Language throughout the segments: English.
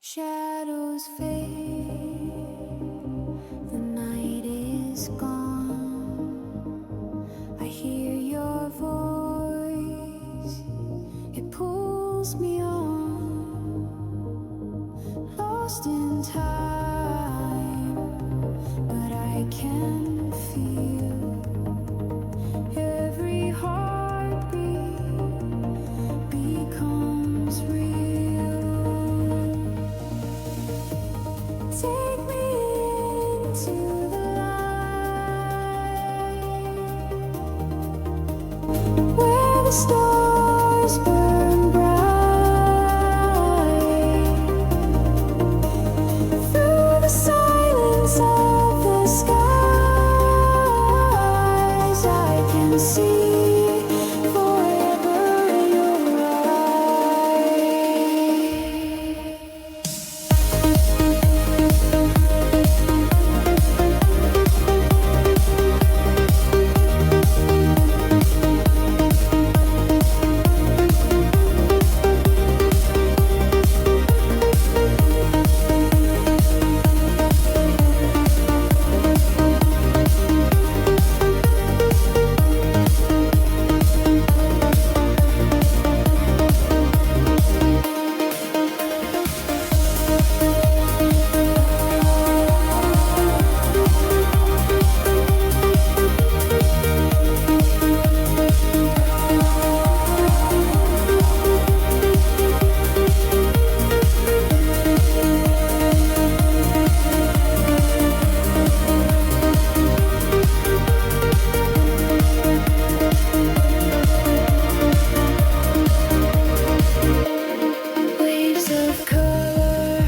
Shadows fade, the night is gone. I hear your voice, it pulls me on. Lost in time, but I can feel every heartbeat becomes real. Take me into the light, where the stars burn bright. Through the silence of the skies, I can see forever in your waves of color,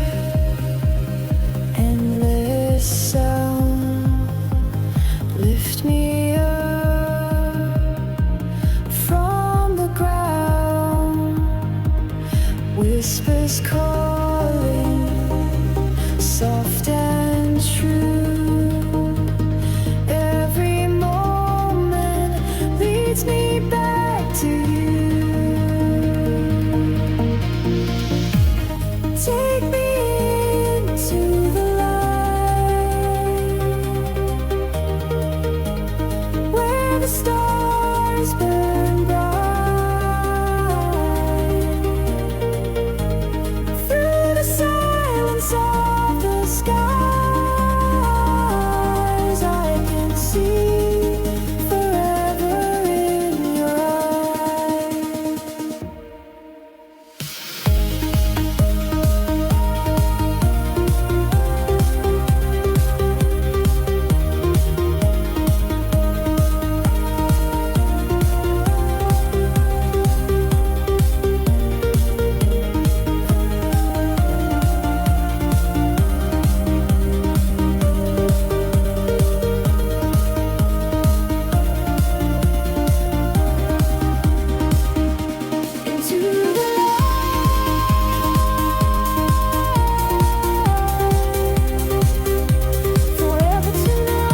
endless sound, lift me up from the ground. Whispers calling, soft and true. Every moment leads me back to you. Take me into the light, where the stars burn bright. Through the silence of the skies, I can see forever in your eyes. Into the light, forever tonight.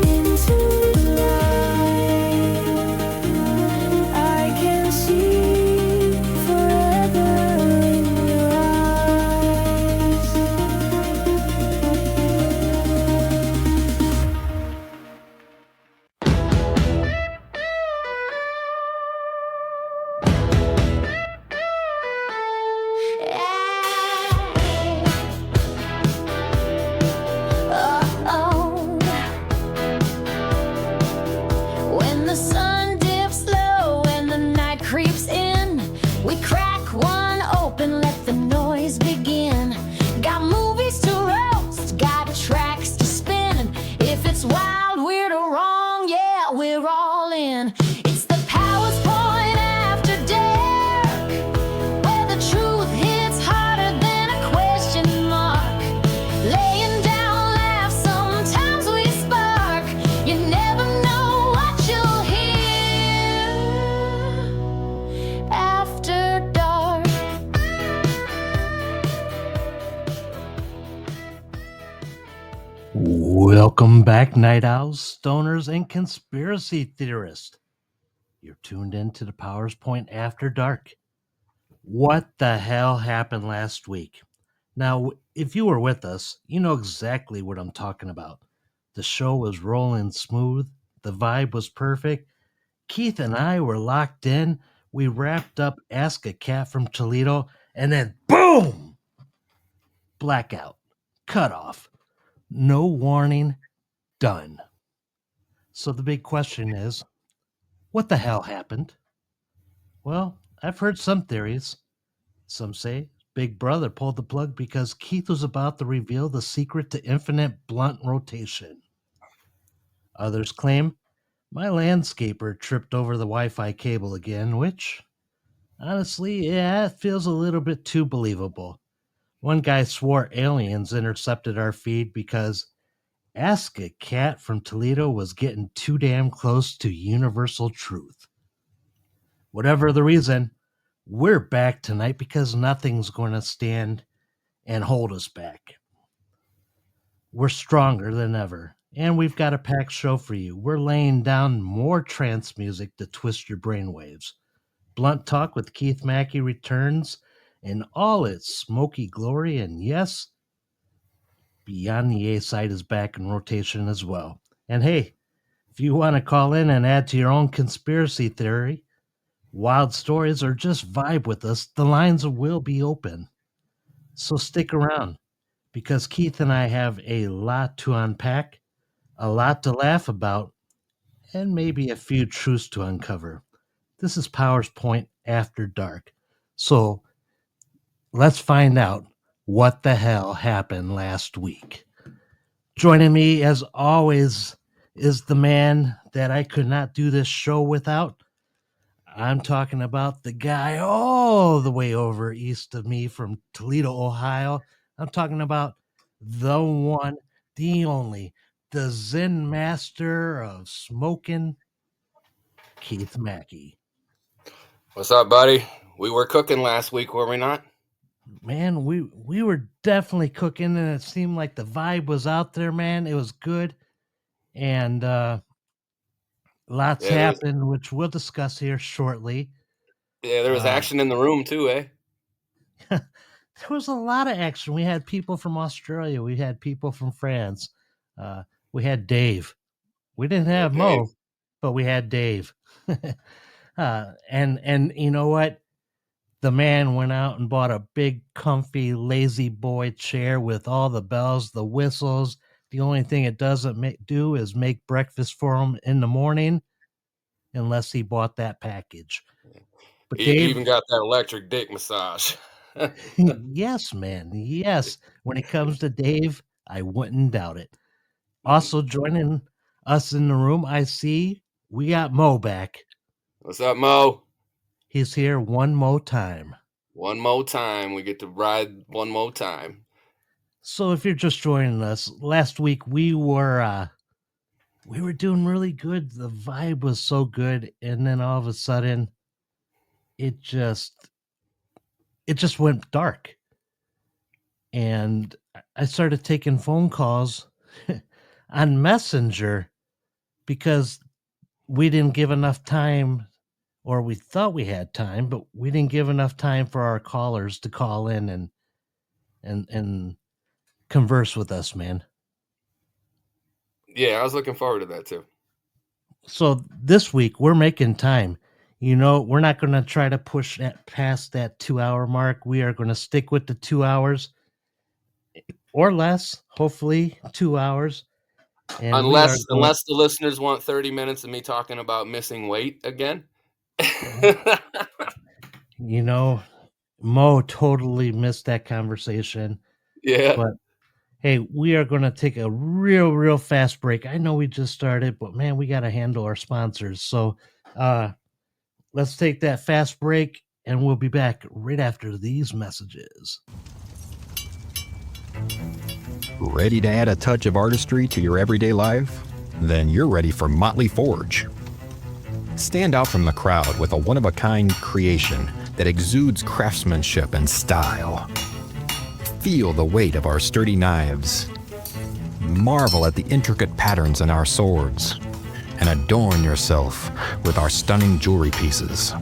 Into the light, I can see forever in your eyes. When the sun dips low and the night creeps in, we crack one open, let the noise begin. Got movies to roast, got tracks to spin. If it's wild, weird, or wrong, yeah, we're all in. It's the Powers Point after dark, where the truth hits harder than a question mark. Laying down laughs, sometimes we spark. You never know what you'll hear after dark. Welcome back, Night Owls, Stoners, and Conspiracy Theorists. You're tuned in to the Powers Point After Dark. What the hell happened last week? Now, if you were with us, you know exactly what I'm talking about. The show was rolling smooth, the vibe was perfect. Keith and I were locked in. We wrapped up Ask a Cat from Toledo, and then boom! Blackout. Cut off. No warning. Done. So the big question is, what the hell happened? Well, I've heard some theories. Some say Big Brother pulled the plug because Keith was about to reveal the secret to infinite blunt rotation. Others claim my landscaper tripped over the Wi-Fi cable again, which, honestly, yeah, it feels a little bit too believable. One guy swore aliens intercepted our feed because Ask a Cat from Toledo was getting too damn close to universal truth. Whatever the reason, we're back tonight because nothing's going to stand and hold us back. We're stronger than ever, and we've got a packed show for you. We're laying down more trance music to twist your brainwaves. Blunt Talk with Keith Maki returns in all its smoky glory, and yes, Beyond the A side is back in rotation as well. And hey, if you want to call in and add to your own conspiracy theory, wild stories, or just vibe with us, the lines will be open. So stick around, because Keith and I have a lot to unpack, a lot to laugh about, and maybe a few truths to uncover. This is Powers Point After Dark. So let's find out what the hell happened last week. Joining me, as always, is the man that I could not do this show without. I'm talking about the guy all the way over east of me from Toledo, Ohio. I'm talking about the one, the only, the Zen master of smoking, Keith Maki. What's up, buddy? We were cooking last week, were we not? Man, we were definitely cooking, and it seemed like the vibe was out there, man. It was good. And lots happened, which we'll discuss here shortly. Yeah, there was action in the room too, eh? There was a lot of action. We had people from Australia. We had people from France. We had Dave. We didn't have Mo, but we had Dave. And you know what? The man went out and bought a big, comfy, lazy boy chair with all the bells, the whistles. The only thing it doesn't do is make breakfast for him in the morning, unless he bought that package. But He Dave, even got that electric dick massage. Yes, man. Yes. When it comes to Dave, I wouldn't doubt it. Also joining us in the room, I see we got Mo back. What's up, Mo? He's here one more time. One more time. We get to ride one more time. So if you're just joining us, last week we were doing really good. The vibe was so good, and then all of a sudden it just went dark. And I started taking phone calls on Messenger because we didn't give enough time, or we thought we had time, but we didn't give enough time for our callers to call in and converse with us, man. Yeah, I was looking forward to that too. So this week we're making time. You know, we're not going to try to push that past that 2-hour mark. We are going to stick with the 2 hours or less, hopefully 2 hours. And unless the listeners want 30 minutes of me talking about missing weight again. You know, Mo totally missed that conversation. Yeah. But hey, we are going to take a real fast break. I know we just started, but man, we got to handle our sponsors. So let's take that fast break, and we'll be back right after these messages. Ready to add a touch of artistry to your everyday life? Then you're ready for Motley Forge. Stand out from the crowd with a one-of-a-kind creation that exudes craftsmanship and style. Feel the weight of our sturdy knives. Marvel at the intricate patterns in our swords. and adorn yourself with our stunning jewelry pieces.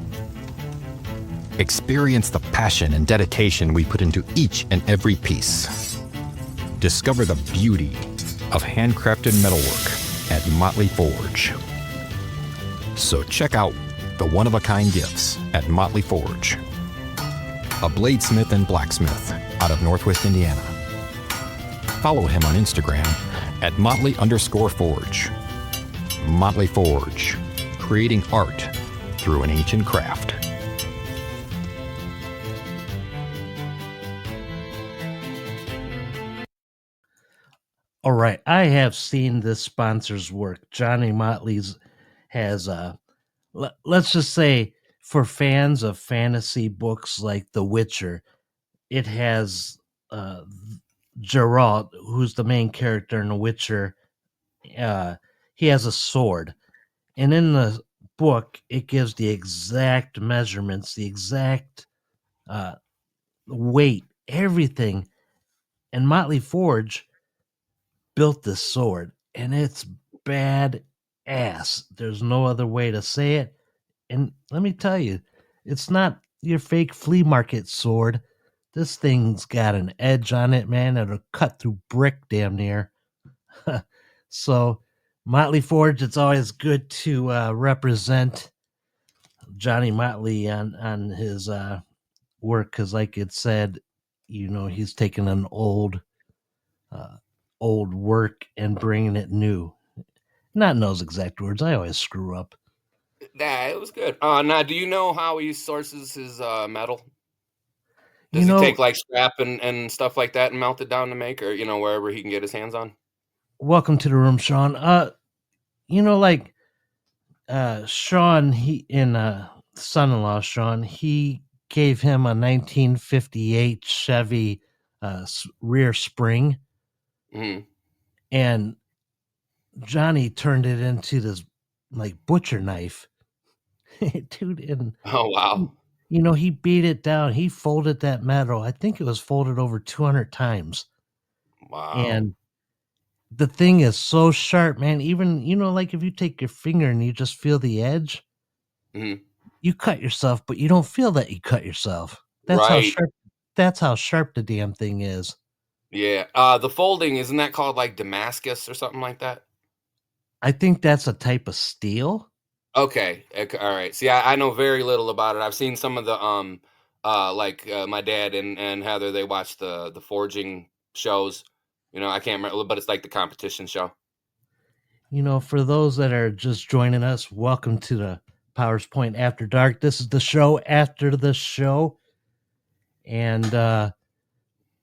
Experience the passion and dedication we put into each and every piece. Discover the beauty of handcrafted metalwork at Motley Forge. So check out the one-of-a-kind gifts at Motley Forge, a bladesmith and blacksmith out of Northwest Indiana. Follow him on Instagram at Motley_Forge. Motley Forge, creating art through an ancient craft. All right, I have seen this sponsor's work. Johnny Motley's has let's just say for fans of fantasy books like The Witcher, it has Geralt, who's the main character in The Witcher. He has a sword, and in the book, it gives the exact measurements, the exact weight, everything. And Motley Forge built this sword, and it's bad ass. There's no other way to say it. And let me tell you, it's not your fake flea market sword. This thing's got an edge on it, man. It'll cut through brick damn near. So, Motley Forge, it's always good to represent Johnny Motley on his work, because, like it said, he's taking an old work and bringing it new. Not in those exact words. I always screw up. Nah, it was good. Now, do you know how he sources his metal? Does You he know, take like scrap and stuff like that and melt it down to make, or wherever he can get his hands on? welcome to the room, Sean. Like Sean, son-in-law Sean, he gave him a 1958 Chevy rear spring, Hmm. and Johnny turned it into this like butcher knife. Dude, and Oh wow, he beat it down. He folded that metal. I think it was folded over 200 times. wow. And the thing is so sharp, man. Even, like if you take your finger and you just feel the edge, Mhm. you cut yourself, but you don't feel that you cut yourself. Right. That's how sharp the damn thing is. Yeah. The folding, isn't that called like Damascus or something like that? I think that's a type of steel. Okay. All right. See, I know very little about it. I've seen some of the like my dad and Heather, they watch the forging shows. I can't remember, but it's like the competition show. For those that are just joining us, welcome to the Powers Point After Dark. This is the show after the show. And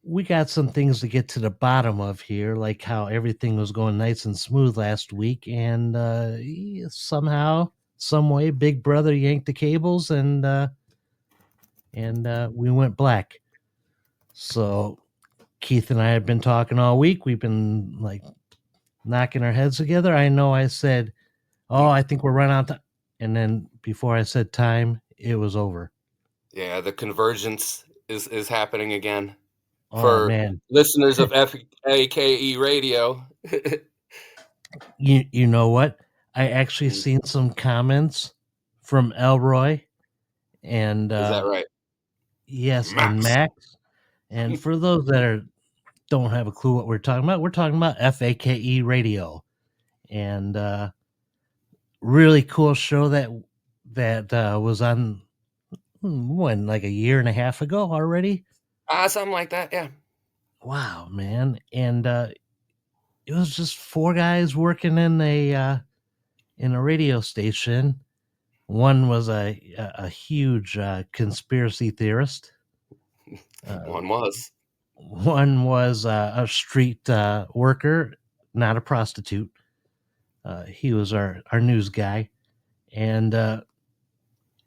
we got some things to get to the bottom of here, like how everything was going nice and smooth last week. And somehow, some way, Big Brother yanked the cables and we went black. So Keith and I have been talking all week. We've been like knocking our heads together. I know I said, "Oh, I think we're running out of time," and then before I said time, it was over. Yeah, the convergence is happening again. Oh For man, listeners of FAKE radio. you know what? I actually Mm, seen some comments from Elroy and is that right? yes, and Max. Max. And for those that don't have a clue what we're talking about FAKE radio, and really cool show that was on when, like a year and a half ago already. Something like that, yeah. Wow, man. And it was just four guys working in a radio station. One was a huge conspiracy theorist. One was. One was a street worker, not a prostitute. He was our news guy. And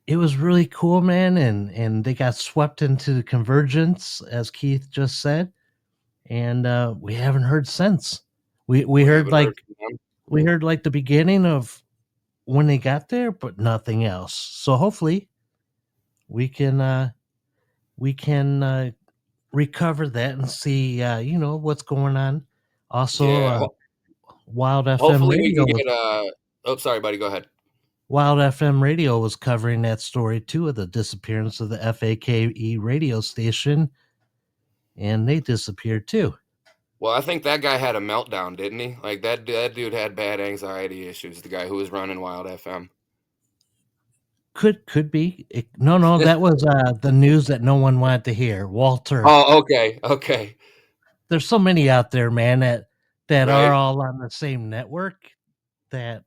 it was really cool, man. And they got swept into the convergence, as Keith just said. And we haven't heard since. We heard Haven't heard like from them. we heard like the beginning of when they got there, but nothing else. So hopefully we can recover that and see what's going on. Also, Yeah. Wild FM Hopefully we can Radio get was Oh, sorry, buddy. Go ahead. Wild FM Radio was covering that story too, of the disappearance of the FAKE radio station, and they disappeared too. Well, I think that guy had a meltdown, didn't he? Like that dude had bad anxiety issues. The guy who was running Wild FM. Could be. No, that was the news that no one wanted to hear. Walter. Oh, okay. There's so many out there, man, that Right. are all on the same network that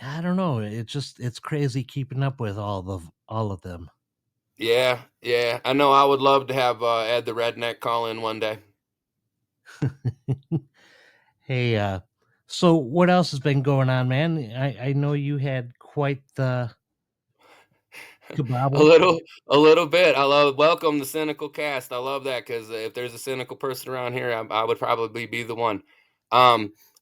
I don't know. It's crazy keeping up with all of them. Yeah. I know. I would love to have Ed the Redneck call in one day. Hey, so what else has been going on, man? I know you had quite the kabobble. A little bit. Welcome the cynical cast. I love that because if there's a cynical person around here, I would probably be the one.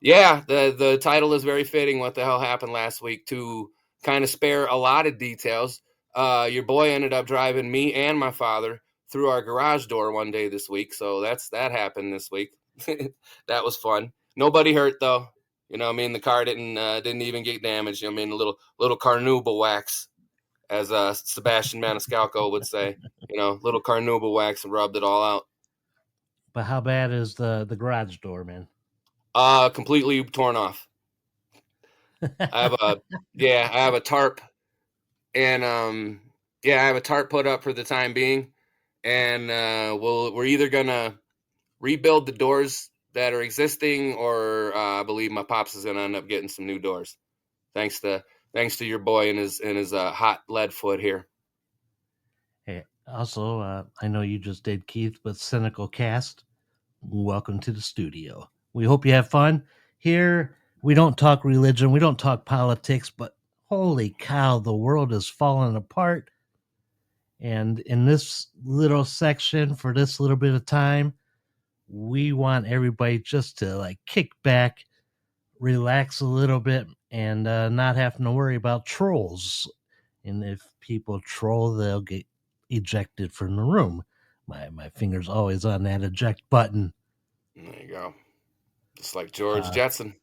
Yeah, the title is very fitting. What the hell happened last week? To kind of spare a lot of details, your boy ended up driving me and my father through our garage door one day this week. So that happened this week. That was fun. Nobody hurt though. You know, I mean, the car didn't even get damaged. I mean, a little carnauba wax, as Sebastian Maniscalco would say. You know, little carnauba wax and rubbed it all out. But how bad is the garage door, man? Completely torn off. I have a tarp, and I have a tarp put up for the time being, and we're either gonna rebuild the doors that are existing, or I believe my pops is gonna end up getting some new doors, thanks to your boy and his hot lead foot here. Hey, also, I know you just did Keith, but Cynical Cast, welcome to the studio. We hope you have fun. Here, we don't talk religion, we don't talk politics, but holy cow, the world is falling apart. And in this little section, for this little bit of time, we want everybody just to like kick back, relax a little bit, and not having to worry about trolls. And if people troll, they'll get ejected from the room. My finger's always on that eject button. There you go. Just like George Jetson.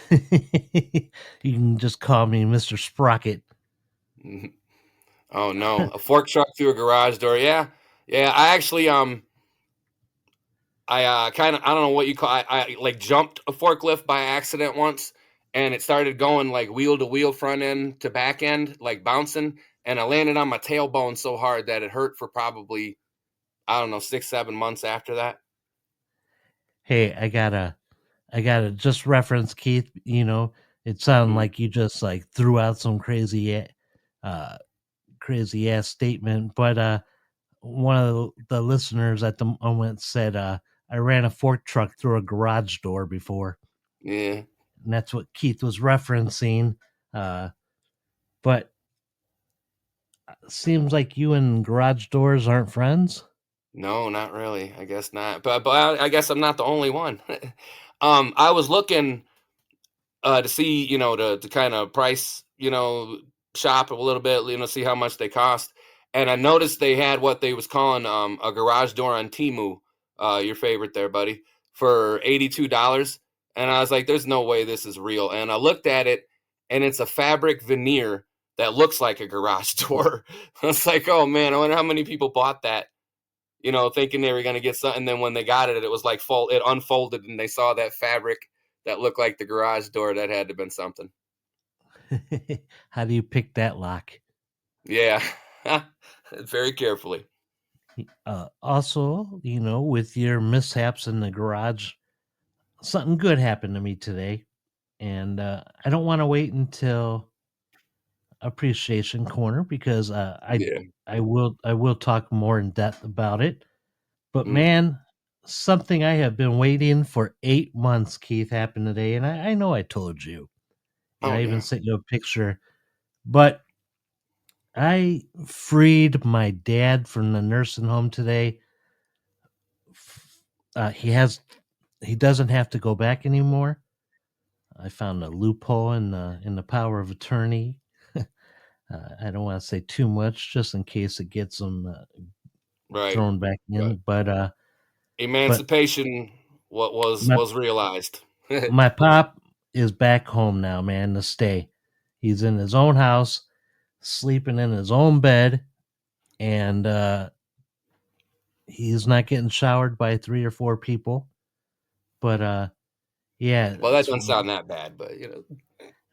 You can just call me Mr. Sprocket. Oh no, a fork truck through a garage door. Yeah. I actually I kind of, I don't know what you call. I like jumped a forklift by accident once, and it started going like wheel to wheel, front end to back end, like bouncing, and I landed on my tailbone so hard that it hurt for probably, I don't know, 6-7 months after that. Hey, I gotta just reference Keith. You know, it sounded like you just like threw out some crazy ass statement, but one of the listeners at the moment said, I ran a fork truck through a garage door before. Yeah. And that's what Keith was referencing. But seems like you and garage doors aren't friends. No, not really. I guess not. But I guess I'm not the only one. I was looking to see, to kind of price, shop a little bit, see how much they cost. And I noticed they had what they was calling a garage door on Temu, your favorite there, buddy, for $82. And I was like, there's no way this is real. And I looked at it, and it's a fabric veneer that looks like a garage door. I was like, oh man, I wonder how many people bought that, thinking they were going to get something. And then when they got it, it was like it unfolded, and they saw that fabric that looked like the garage door. That had to have been something. How do you pick that lock? Yeah, very carefully. Also, with your mishaps in the garage, something good happened to me today. And I don't want to wait until Appreciation Corner because I will talk more in depth about it. But man, something I have been waiting for 8 months, Keith, happened today, and I know I told you. I even sent you a picture, but I freed my dad from the nursing home today. He doesn't have to go back anymore. I found a loophole in the power of attorney. I don't want to say too much, just in case it gets him thrown back in. But emancipation, what was realized. My pop is back home now, man, to stay. He's in his own house, sleeping in his own bed, and he's not getting showered by 3 or 4 people. But yeah, Well, that doesn't sound that bad, but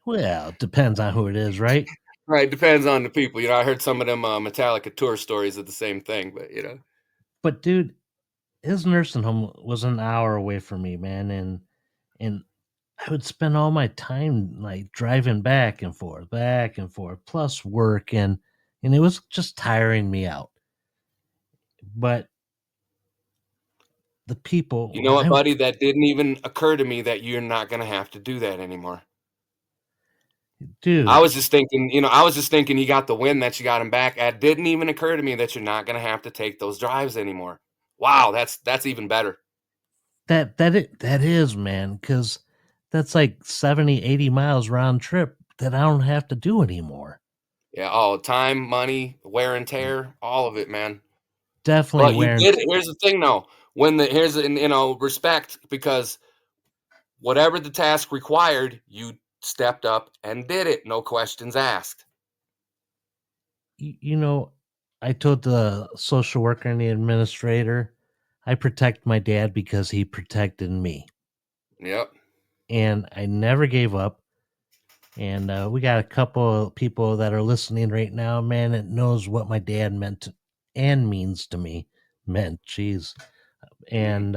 well, it depends on who it is, right? right, depends on the people. I heard some of them Metallica tour stories of the same thing, but But dude, his nursing home was an hour away from me, man, and I would spend all my time like driving back and forth, plus work, and it was just tiring me out. But the people, you know what, buddy, that didn't even occur to me that you're not going to have to do that anymore. dude, I was just thinking, you got the win that you got him back. It didn't even occur to me that you're not going to have to take those drives anymore. Wow, that's even better. that is, man, because that's like 70, 80 miles round trip that I don't have to do anymore. Yeah, all time, money, wear and tear, all of it, man. Definitely But you wearing. did. Here's the thing, though. Respect, because whatever the task required, you stepped up and did it. No questions asked. I told the social worker and the administrator, I protect my dad because he protected me. Yep. And I never gave up. And we got a couple of people that are listening right now, man, that knows what my dad meant and means to me. Jeez. And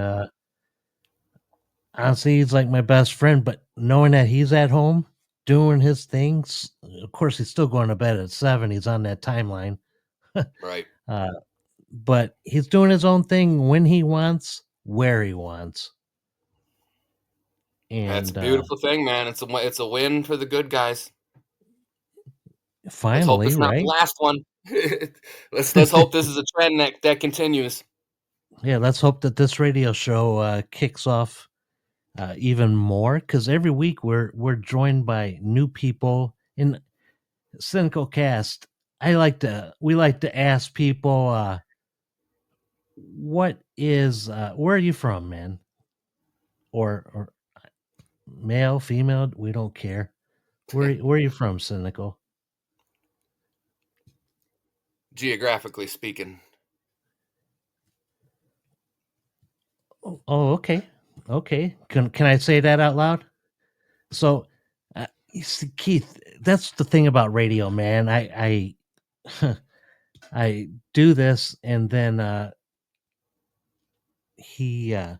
honestly, he's like my best friend, but knowing that he's at home doing his things, of course, he's still going to bed at 7. He's on that timeline. Right. But he's doing his own thing when he wants, where he wants. And that's a beautiful thing, man. It's a win for the good guys. Finally, let's hope it's not right? the last one. let's hope this is a trend that continues. Yeah, let's hope that this radio show kicks off even more, because every week we're joined by new people in Cynical Cast. We like to ask people, what is where are you from, man? Or male, female, we don't care. Where are you from, Cynical? Geographically speaking. Oh, okay. Can I say that out loud? So, you see, Keith, that's the thing about radio, man. I I do this, and then they're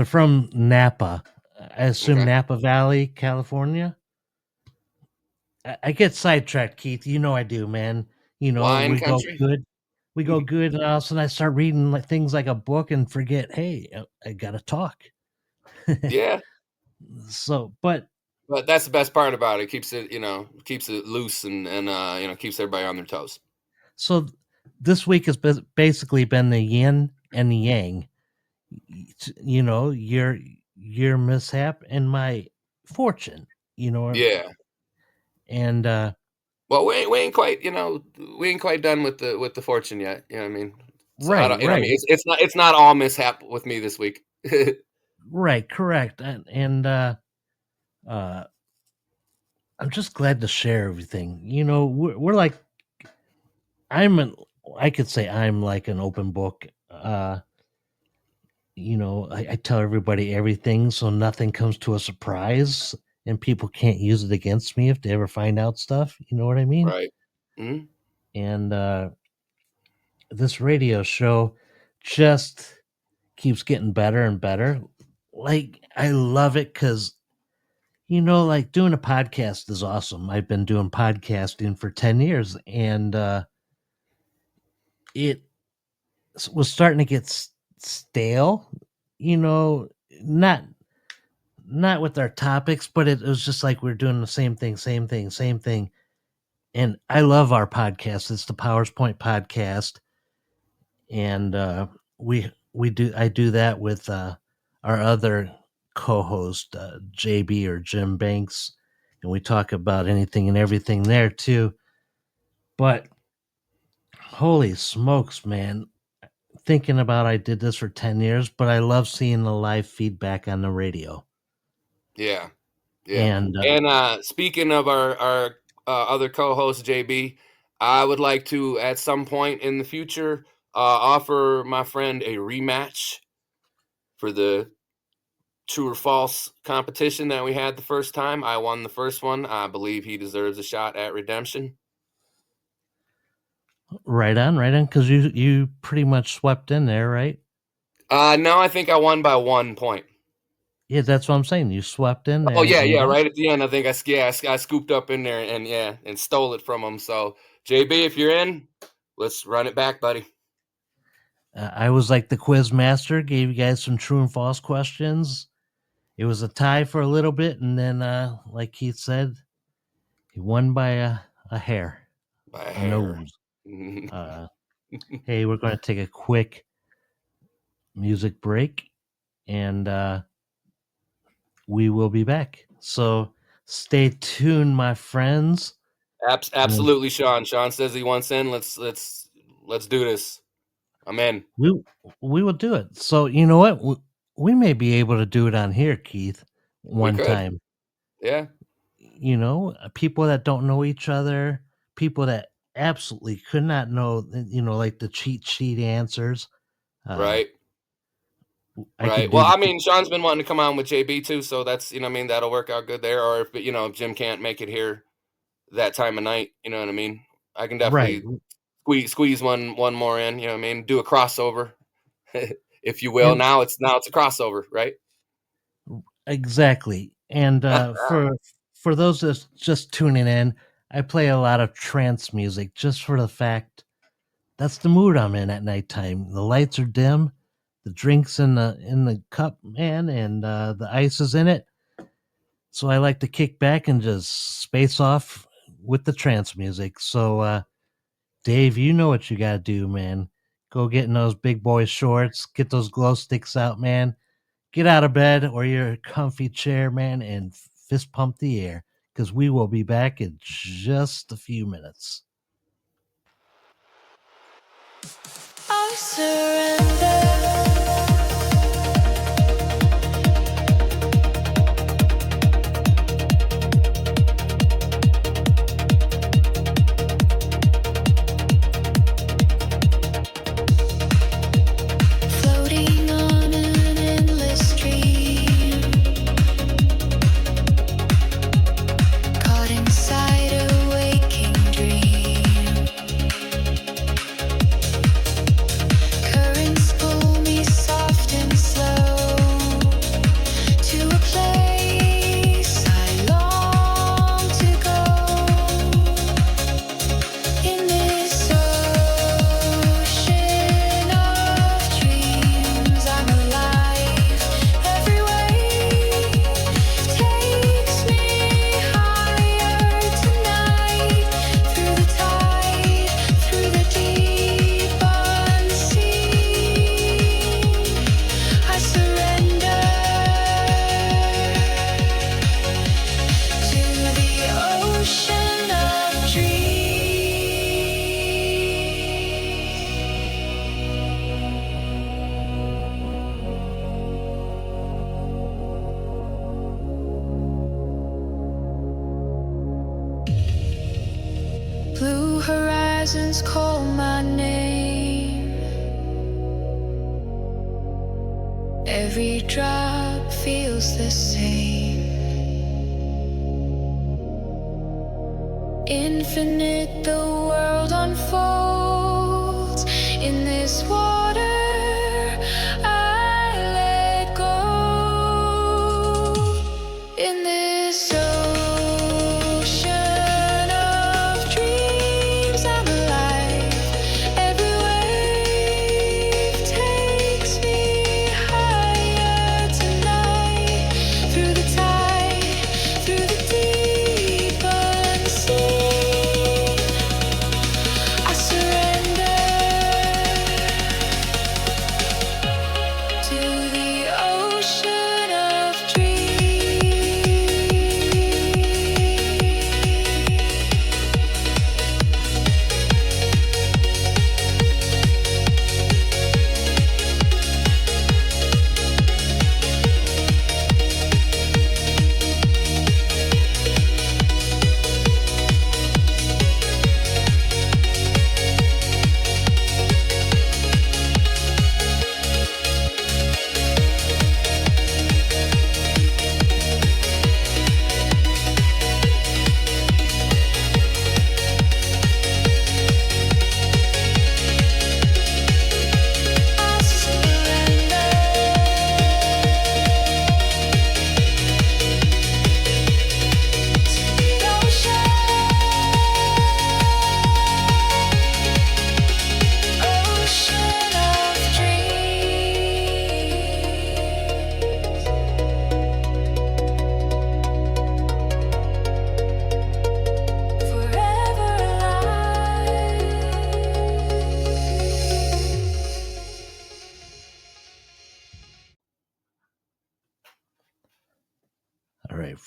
from Napa. I assume Okay. Napa Valley, California. I get sidetracked, Keith. You know I do, man. Wine We go country. good. We go good, and all of a sudden I start reading like things like a book and forget, hey, I gotta talk. Yeah. So, but that's the best part about it. Keeps it loose and keeps everybody on their toes. So this week has basically been the yin and the yang. Your mishap and my fortune. Yeah. And well, we ain't quite done with the fortune yet. You know what I mean? So right, right. It's not all mishap with me this week. Right, correct. And I'm just glad to share everything. We're like, I could say I'm like an open book. I tell everybody everything, so nothing comes to a surprise, and people can't use it against me if they ever find out stuff. You know what I mean? Right. Mm-hmm. And this radio show just keeps getting better and better. Like, I love it because, like, doing a podcast is awesome. I've been doing podcasting for 10 years, and it was starting to get stale, not with our topics, but it was just like we're doing the same thing. And I love our podcast. It's the Powers Point podcast, and I do that with our other co-host, JB or Jim Banks, and we talk about anything and everything there too. But holy smokes, man. Thinking about I did this for 10 years, but I love seeing the live feedback on the radio. Yeah. Yeah. And speaking of our other co-host JB, I would like to at some point in the future offer my friend a rematch for the true or false competition that we had the first time. I won the first one. I believe he deserves a shot at redemption. Right on, because you pretty much swept in there, right? No, I think I won by 1 point. Yeah, that's what I'm saying. You swept in there. Oh yeah, right at the end. I think I scooped up in there and stole it from him. So JB, if you're in, let's run it back, buddy. I was like the quiz master, gave you guys some true and false questions. It was a tie for a little bit, and then, like Keith said, he won by a hair. By a hair. Nose. Hey, we're going to take a quick music break, and we will be back. So stay tuned, my friends. Absolutely, Sean. Sean says he wants in. Let's do this. I'm in. We will do it. So you know what? We may be able to do it on here, Keith, one time. Yeah. You know, people that don't know each other, people that absolutely could not know, like the cheat sheet answers. Right. Well, I mean, Sean's been wanting to come on with JB too, so that's, that'll work out good there. Or if Jim can't make it here that time of night, you know what I mean? I can definitely squeeze one more in, do a crossover, if you will. Now it's a crossover, right? Exactly. And for those that's just tuning in, I play a lot of trance music just for the fact that's the mood I'm in at nighttime. The lights are dim, the drinks in the cup, man, and the ice is in it. So I like to kick back and just space off with the trance music. So Dave, you know what you got to do, man. Go get in those big boy shorts, get those glow sticks out, man. Get out of bed or your comfy chair, man, and fist pump the air, because we will be back in just a few minutes. I surrender. Floating on an endless stream, caught inside a waking dream. Currents pull me soft and slow to a place I long to go. In this ocean of dreams, I'm alive. Every wave takes me higher tonight. Through the tide, through the deep unseen, I surrender to the ocean of dreams. Blue horizons call my name. Every drop feels the same. Infinite, the world unfolds. In this water, I let go. In this ocean of dreams, I'm alive. Every wave takes me higher tonight. Through the tide, through the deep unseen,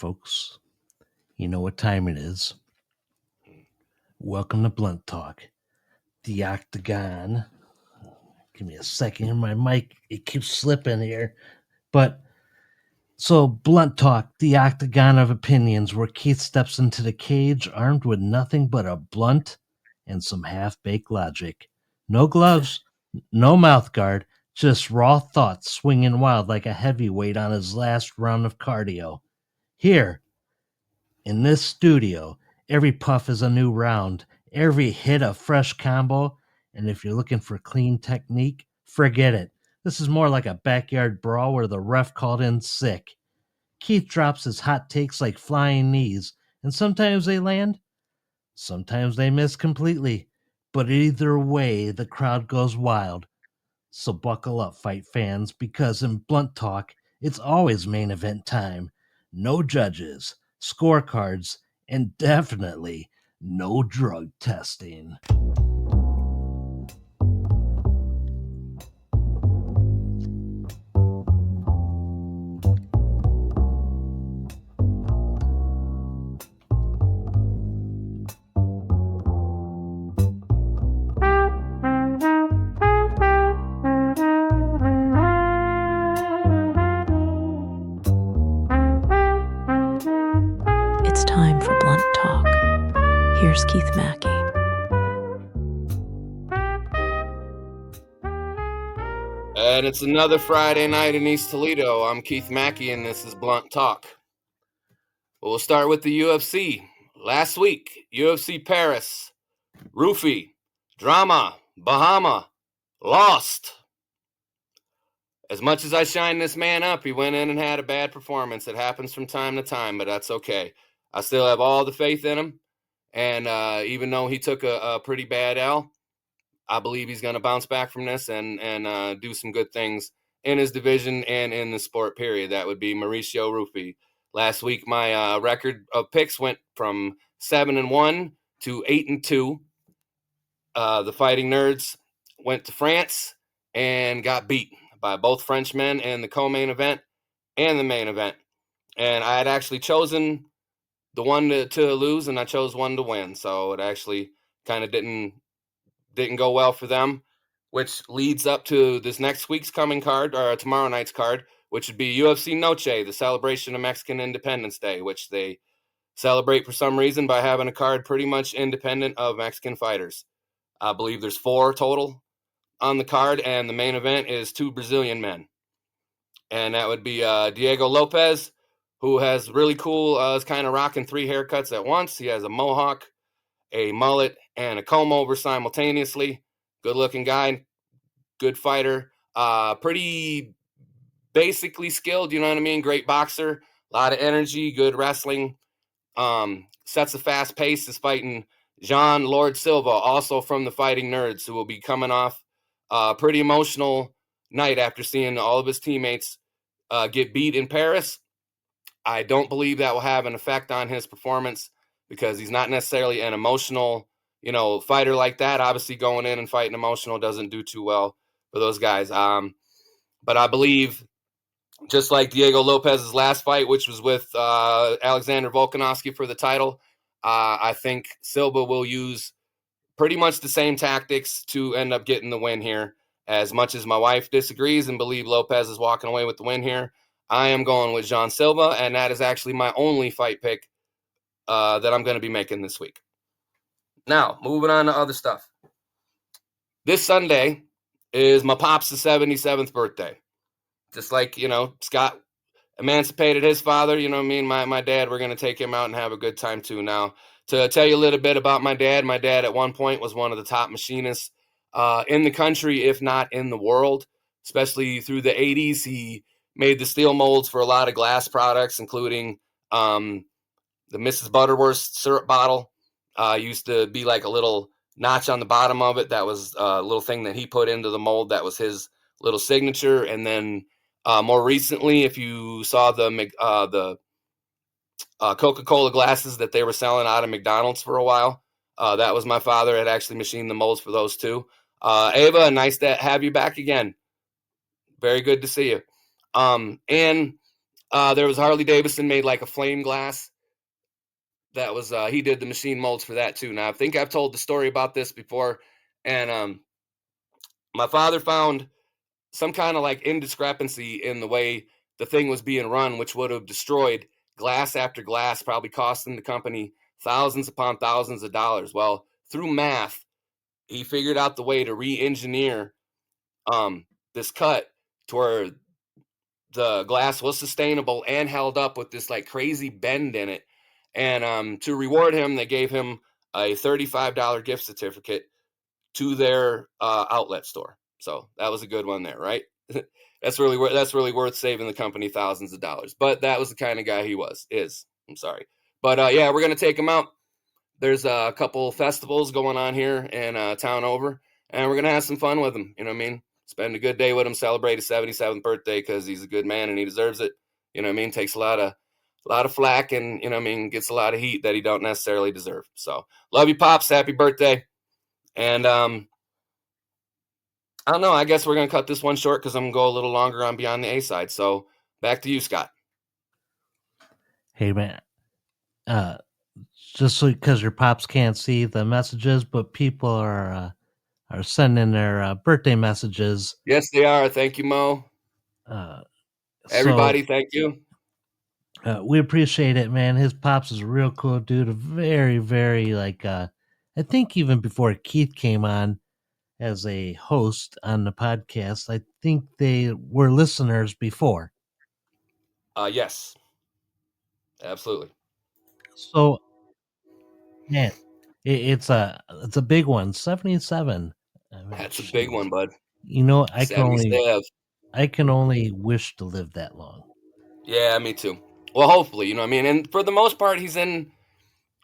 folks. You know what time it is. Welcome to Blunt Talk, the Octagon. Give me a second here. My mic, it keeps slipping here. But so, Blunt Talk, the Octagon of opinions, where Keith steps into the cage armed with nothing but a blunt and some half-baked logic. No gloves, no mouth guard, just raw thoughts swinging wild like a heavyweight on his last round of cardio. Here, in this studio, every puff is a new round, every hit a fresh combo, and if you're looking for clean technique, forget it. This is more like a backyard brawl where the ref called in sick. Keith drops his hot takes like flying knees, and sometimes they land, sometimes they miss completely. But either way, the crowd goes wild. So buckle up, fight fans, because in Blunt Talk, it's always main event time. No judges, scorecards, and definitely no drug testing. It's time for Blunt Talk. Here's Keith Maki. And it's another Friday night in East Toledo. I'm Keith Maki, and this is Blunt Talk. We'll start with the UFC. Last week, UFC Paris, Roofie, Drama, Bahama, lost. As much as I shine this man up, he went in and had a bad performance. It happens from time to time, but that's okay. I still have all the faith in him. And even though he took a pretty bad L, I believe he's going to bounce back from this and do some good things in his division and in the sport, period. That would be Mauricio Rufy. Last week, my record of picks went from 7-1 to 8-2. The Fighting Nerds went to France and got beat by both Frenchmen in the co-main event and the main event. And I had actually chosen the one to lose, and I chose one to win. So it actually kind of didn't go well for them, which leads up to this next week's coming card, or tomorrow night's card, which would be UFC Noche, the celebration of Mexican Independence Day, which they celebrate for some reason by having a card pretty much independent of Mexican fighters. I believe there's 4 total on the card, and the main event is 2 Brazilian men. And that would be Diego Lopez, who has really cool, is kind of rocking 3 haircuts at once. He has a mohawk, a mullet, and a comb over simultaneously. Good looking guy, good fighter, pretty basically skilled, you know what I mean? Great boxer, a lot of energy, good wrestling, sets a fast pace. Is fighting Jean Lord Silva, also from the Fighting Nerds, who will be coming off a pretty emotional night after seeing all of his teammates get beat in Paris. I don't believe that will have an effect on his performance because he's not necessarily an emotional, fighter like that. Obviously, going in and fighting emotional doesn't do too well for those guys. But I believe, just like Diego Lopez's last fight, which was with Alexander Volkanovski for the title, I think Silva will use pretty much the same tactics to end up getting the win here. As much as my wife disagrees and believe Lopez is walking away with the win here, I am going with Jean Silva, and that is actually my only fight pick that I'm going to be making this week. Now, moving on to other stuff. This Sunday is my Pops' 77th birthday. Just like, Scott emancipated his father, me and my dad, we're going to take him out and have a good time too. Now, to tell you a little bit about my dad at one point was one of the top machinists in the country, if not in the world, especially through the 80s. He made the steel molds for a lot of glass products, including the Mrs. Butterworth syrup bottle. Used to be like a little notch on the bottom of it. That was a little thing that he put into the mold. That was his little signature. And then more recently, if you saw the Coca-Cola glasses that they were selling out of McDonald's for a while, that was my father. Had actually machined the molds for those too. Ava, nice to have you back again. Very good to see you. And There was Harley Davidson made like a flame glass. That was he did the machine molds for that too. Now I think I've told the story about this before, and my father found some kind of like indiscrepancy in the way the thing was being run, which would have destroyed glass after glass, probably costing the company thousands upon thousands of dollars. Well, through math, he figured out the way to re-engineer this cut to where the glass was sustainable and held up with this like crazy bend in it. And to reward him, they gave him a $35 gift certificate to their outlet store. So that was a good one there, right? That's really worth saving the company thousands of dollars. But that was the kind of guy he is. I'm sorry, but yeah, we're gonna take him out. There's a couple festivals going on here in town over, and we're gonna have some fun with him. You know what I mean? Spend a good day with him, celebrate his 77th birthday because he's a good man and he deserves it. You know what I mean? Takes a lot of flack, and you know what I mean, gets a lot of heat that he don't necessarily deserve. So love you, Pops. Happy birthday. And I don't know. I guess we're gonna cut this one short because I'm gonna go a little longer on Beyond the A side. So back to you, Scott. Hey man, just because your pops can't see the messages, but people are sending their birthday messages. Yes, they are. Thank you, Mo. Everybody, thank you. We appreciate it, man. His pops is a real cool dude. A very, very like I think even before Keith came on as a host on the podcast, I think they were listeners before. Yes, absolutely. So, man, it's a big one. 77. I mean, That's a big one, bud. You know, I 77. can only wish to live that long. Yeah, me too. Well, hopefully, you know what I mean. And for the most part, he's in.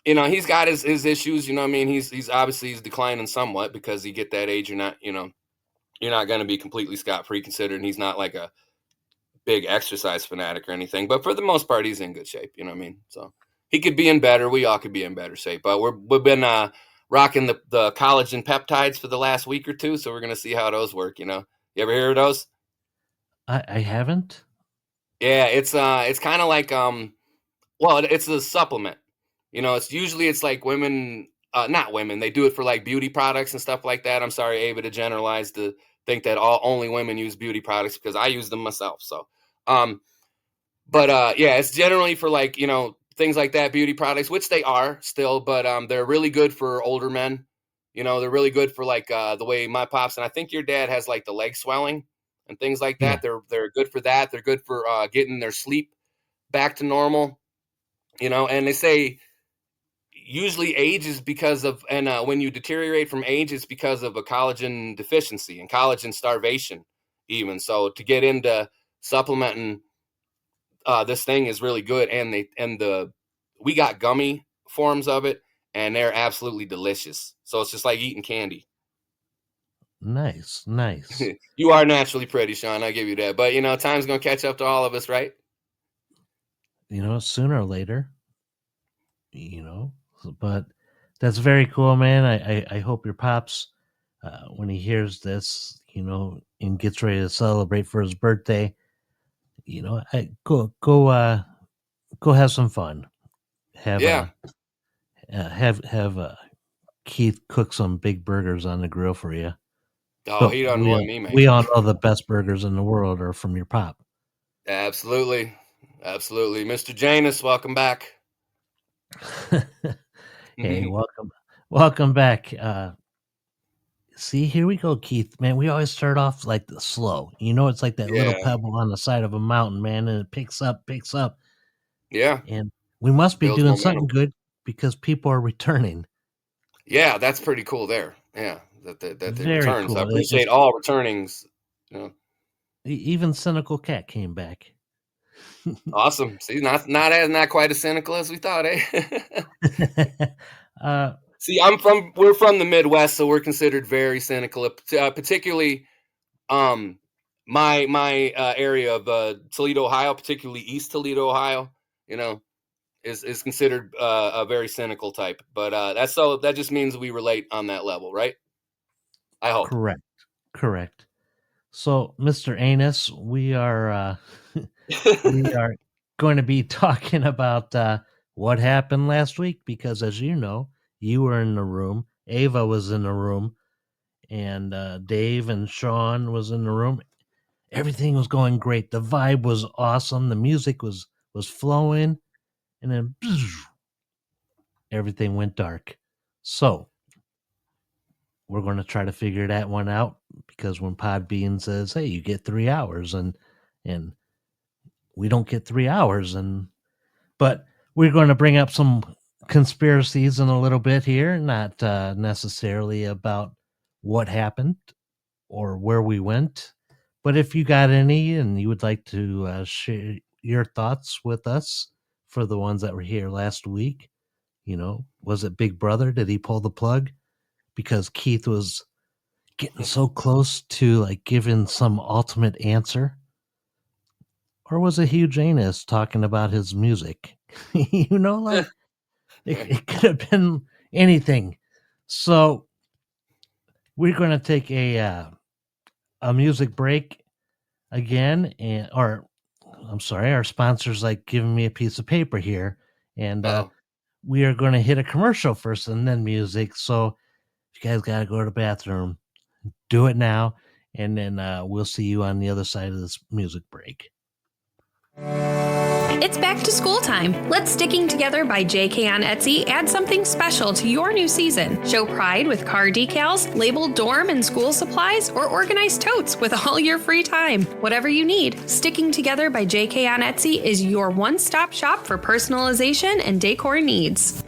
You know, he's got his issues. You know what I mean. He's obviously declining somewhat because you get that age. You're not going to be completely scot-free, considering he's not like a big exercise fanatic or anything. But for the most part, he's in good shape. You know what I mean. So he could be in better. We all could be in better shape. But we've been rocking the collagen peptides for the last week or two, so we're gonna see how those work. You know, you ever hear of those? I haven't. Yeah, it's kind of like well, it's a supplement. You know, it's like women, not women. They do it for like beauty products and stuff like that. I'm sorry, Ava, to generalize to think that only women use beauty products because I use them myself. So, but yeah, it's generally for like things like that, beauty products, which they are still, but they're really good for older men. You know, they're really good for like the way my pops and I think your dad has like the leg swelling and things like that. Yeah. They're good for that. They're good for getting their sleep back to normal. You know, and they say usually age is because of, and when you deteriorate from age, it's because of a collagen deficiency and collagen starvation, even. So to get into supplementing this thing is really good, and we got gummy forms of it, and they're absolutely delicious. So it's just like eating candy. Nice. You are naturally pretty, Sean. I give you that. But time's gonna catch up to all of us, right? You know, sooner or later. But that's very cool, man. I hope your pops, when he hears this, and gets ready to celebrate for his birthday, go have some fun. Yeah. Have Keith cook some big burgers on the grill for you. Oh, But he doesn't want me, man. we all know the best burgers in the world are from your pop. Absolutely. Mr. Janus, welcome back. Hey, welcome back. See, here we go, Keith. Man, we always start off like the slow. It's like that little Yeah. pebble on the side of a mountain, man, and it picks up. Yeah. And we must be Builds doing momentum. something good because people are returning. Yeah, that's pretty cool there. Yeah, that they Very return. cool. So I appreciate all returnings. Even Cynical Cat came back. Awesome. See, not quite as cynical as we thought, eh? See, we're from the Midwest, so we're considered very cynical, particularly my area of Toledo, Ohio, particularly East Toledo, Ohio, is considered a very cynical type. But that just means we relate on that level, right? I hope. Correct. So, Mr. Anus, we are going to be talking about what happened last week because, as you know, you were in the room, Ava was in the room, and Dave and Sean was in the room. Everything was going great. The vibe was awesome. The music was flowing, and then everything went dark. So we're going to try to figure that one out because when Podbean says, "Hey, you get 3 hours," and we don't get 3 hours, but we're going to bring up some conspiracies in a little bit here, not necessarily about what happened or where we went, but if you got any and you would like to share your thoughts with us for the ones that were here last week, was it Big Brother? Did he pull the plug because Keith was getting so close to like giving some ultimate answer? Or was it Hugh Janus talking about his music? Like it could have been anything. So we're going to take a music break again, our sponsor's like giving me a piece of paper here, and we are going to hit a commercial first and then music. So if you guys got to go to the bathroom, do it now, and then we'll see you on the other side of this music break. It's back to school time. Let Sticking Together by JK on Etsy add something special to your new season. Show pride with car decals, labeled dorm and school supplies, or organized totes with all your free time. Whatever you need, Sticking Together by JK on Etsy is your one-stop shop for personalization and decor needs.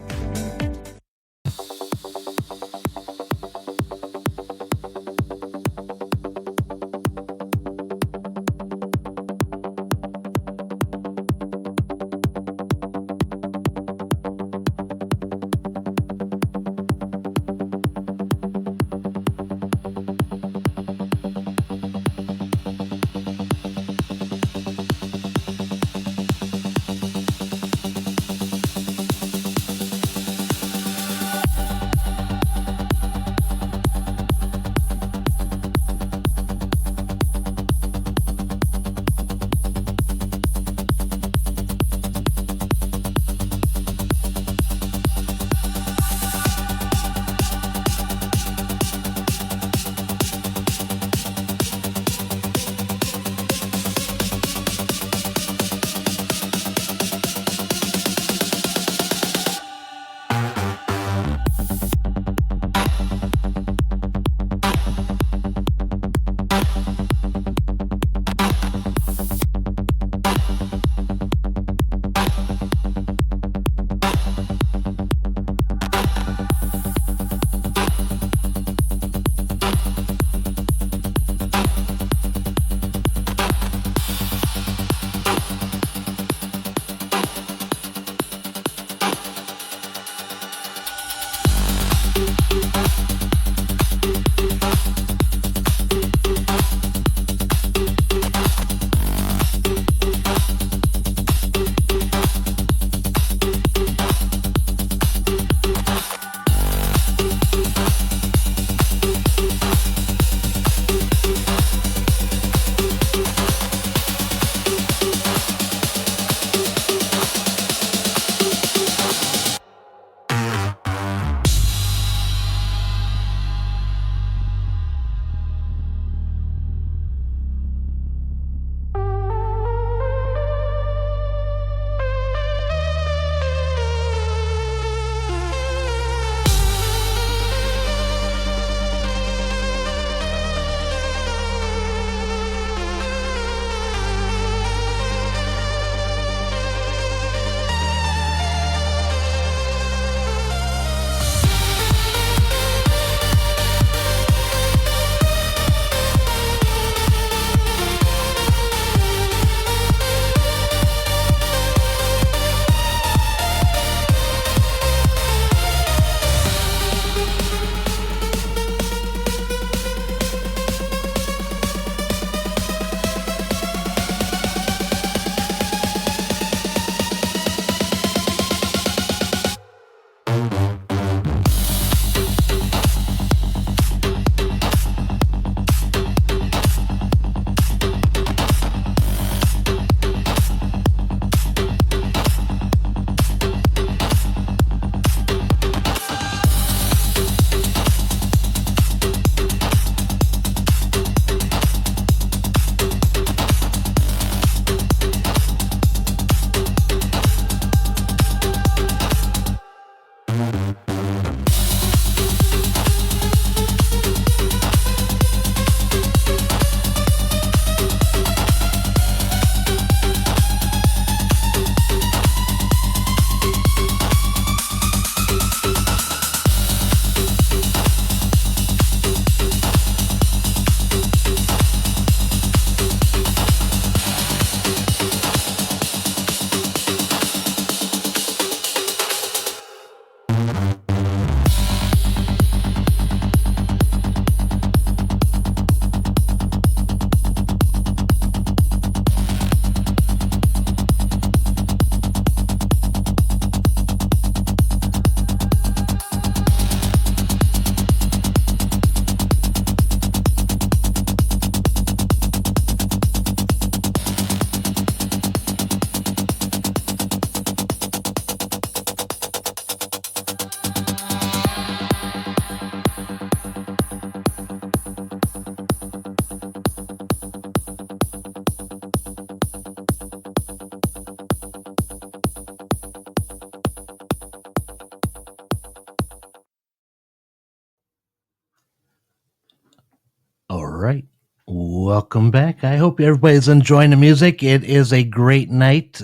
right. Welcome back. I hope everybody's enjoying the music. It is a great night.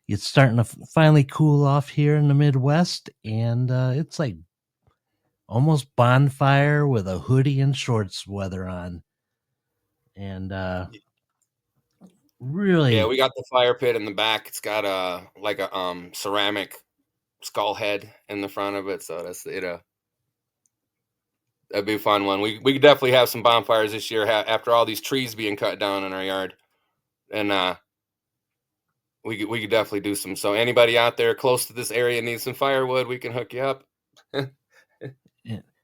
It's starting to finally cool off here in the Midwest, and it's like almost bonfire with a hoodie and shorts weather on. And really, Yeah, we got the fire pit in the back. It's got a like a ceramic skull head in the front of it, so that's it. That'd be a fun one. We could definitely have some bonfires this year after all these trees being cut down in our yard, and we could definitely do some. So anybody out there close to this area needs some firewood, we can hook you up.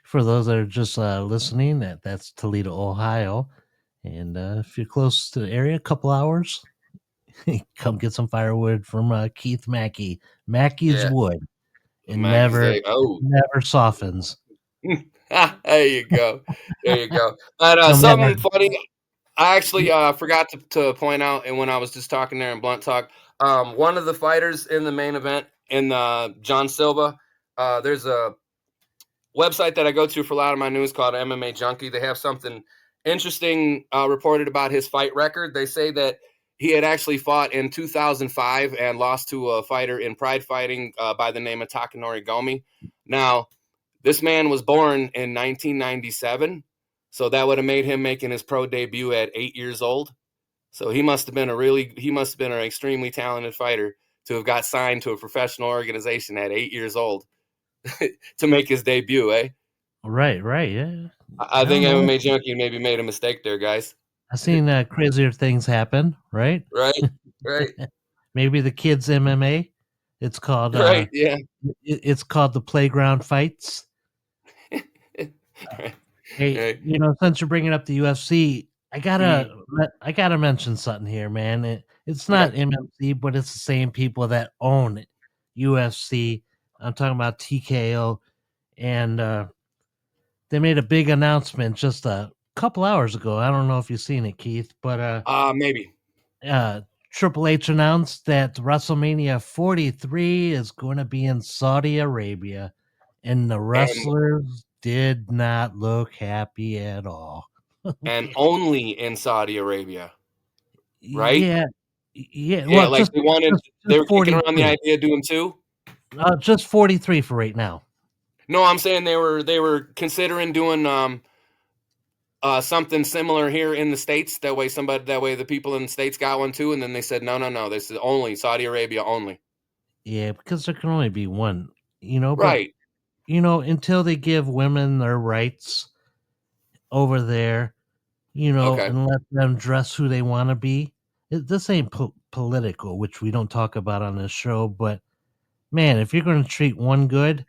for those that are just listening, that's Toledo, Ohio. And if you're close to the area, a couple hours, come get some firewood from Keith Maki. Mackey's Yeah, Wood. It Mackey's never, Day. it Oh, never softens. there you go. There you go. But No matter. something funny, I actually forgot to point out, and when I was just talking there in Blunt Talk, one of the fighters in the main event in John Silva, there's a website that I go to for a lot of my news called MMA Junkie. They have something interesting reported about his fight record. They say that he had actually fought in 2005 and lost to a fighter in Pride Fighting by the name of Takanori Gomi. Now, this man was born in 1997, so that would have made him making his pro debut at 8 years old. So he must have been an extremely talented fighter to have got signed to a professional organization at 8 years old to make his debut, eh? Right, yeah. I I think don't know. MMA Junkie maybe made a mistake there, guys. I've seen crazier things happen, right? Right, right, Maybe the kids MMA. It's called right, yeah. it's called the playground fights. Right, Hey, right. since you're bringing up the UFC, I gotta mention something here, man. It's not Okay. MMC, but it's the same people that own UFC. I'm talking about TKO, and they made a big announcement just a couple hours ago. I don't know if you've seen it, Keith, but Maybe. Triple H announced that WrestleMania 43 is going to be in Saudi Arabia, and the And wrestlers did not look happy at all. only in Saudi Arabia, right? Yeah, yeah. Yeah, Well, like they just were kicking around the 43. idea of doing two. Just 43 for right now. No, I'm saying they were considering doing something similar here in the States. That way the people in the States got one too, and then they said no. This is only Saudi Arabia only. Yeah, because there can only be one. But Right. until they give women their rights over there, Okay. and let them dress who they want to be. This ain't political, which we don't talk about on this show. But man, if you're going to treat one good,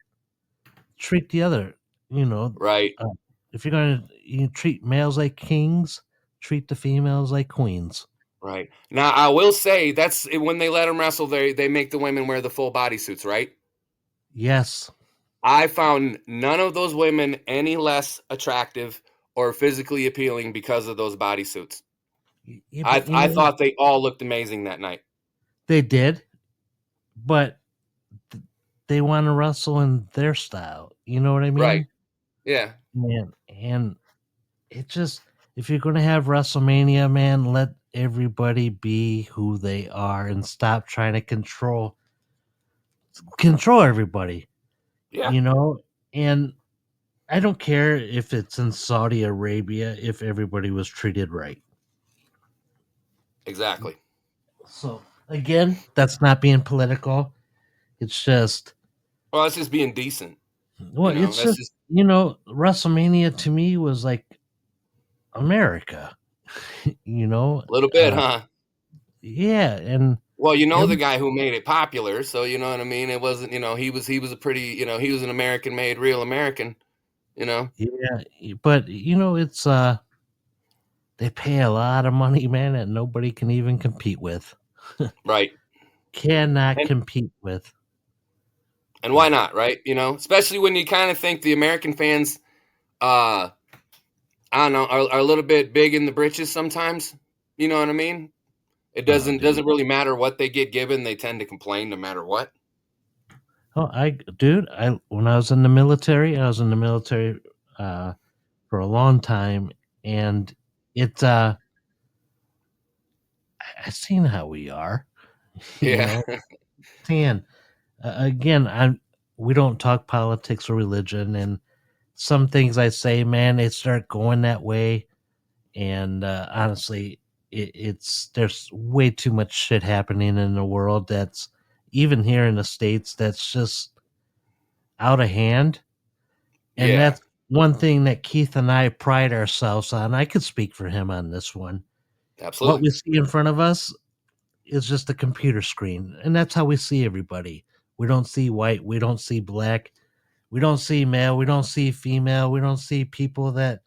treat the other. You know, Right. uh, if you're going to treat males like kings, treat the females like queens. Right. Now I will say that's when they let them wrestle, they make the women wear the full bodysuits, right? Yes. I found none of those women any less attractive or physically appealing because of those bodysuits. Yeah, I but I thought they all looked amazing that night. they did, but they want to wrestle in their style. You know what I Right. mean? Yeah. And it just, if you're going to have WrestleMania, man, let everybody be who they are and stop trying to control everybody. Yeah. You know, and I don't care if it's in Saudi Arabia if everybody was treated right. Exactly. So again, that's not being political. It's just, Well, that's just being decent. well, it's That's just, just WrestleMania to me was like America. you know, a little bit, huh? yeah, and Well, you know the every, guy who made it popular, so you know what I mean. It wasn't, he was a pretty, he was an American-made, real American. yeah, but it's they pay a lot of money, man, that nobody can even compete with. Right. Cannot And compete with. why not, right? Especially when you kind of think the American fans, I don't know, are a little bit big in the britches sometimes. You know what I mean? It Oh, doesn't dude. really matter what they get given; they tend to complain no matter what. Oh, when I was in the military, uh, for a long time, and it I've seen how we are, you Yeah. know. Seeing again, we don't talk politics or religion, and some things I say, man, they start going that way, and honestly, it's there's way too much shit happening in the world that's even here in the states that's just out of hand, and Yeah. that's one thing that Keith and I pride ourselves on. I could speak for him on this one. What Absolutely. we see in front of us is just a computer screen, and that's how we see everybody. We don't see white, we don't see black, we don't see male, we don't see female, we don't see people that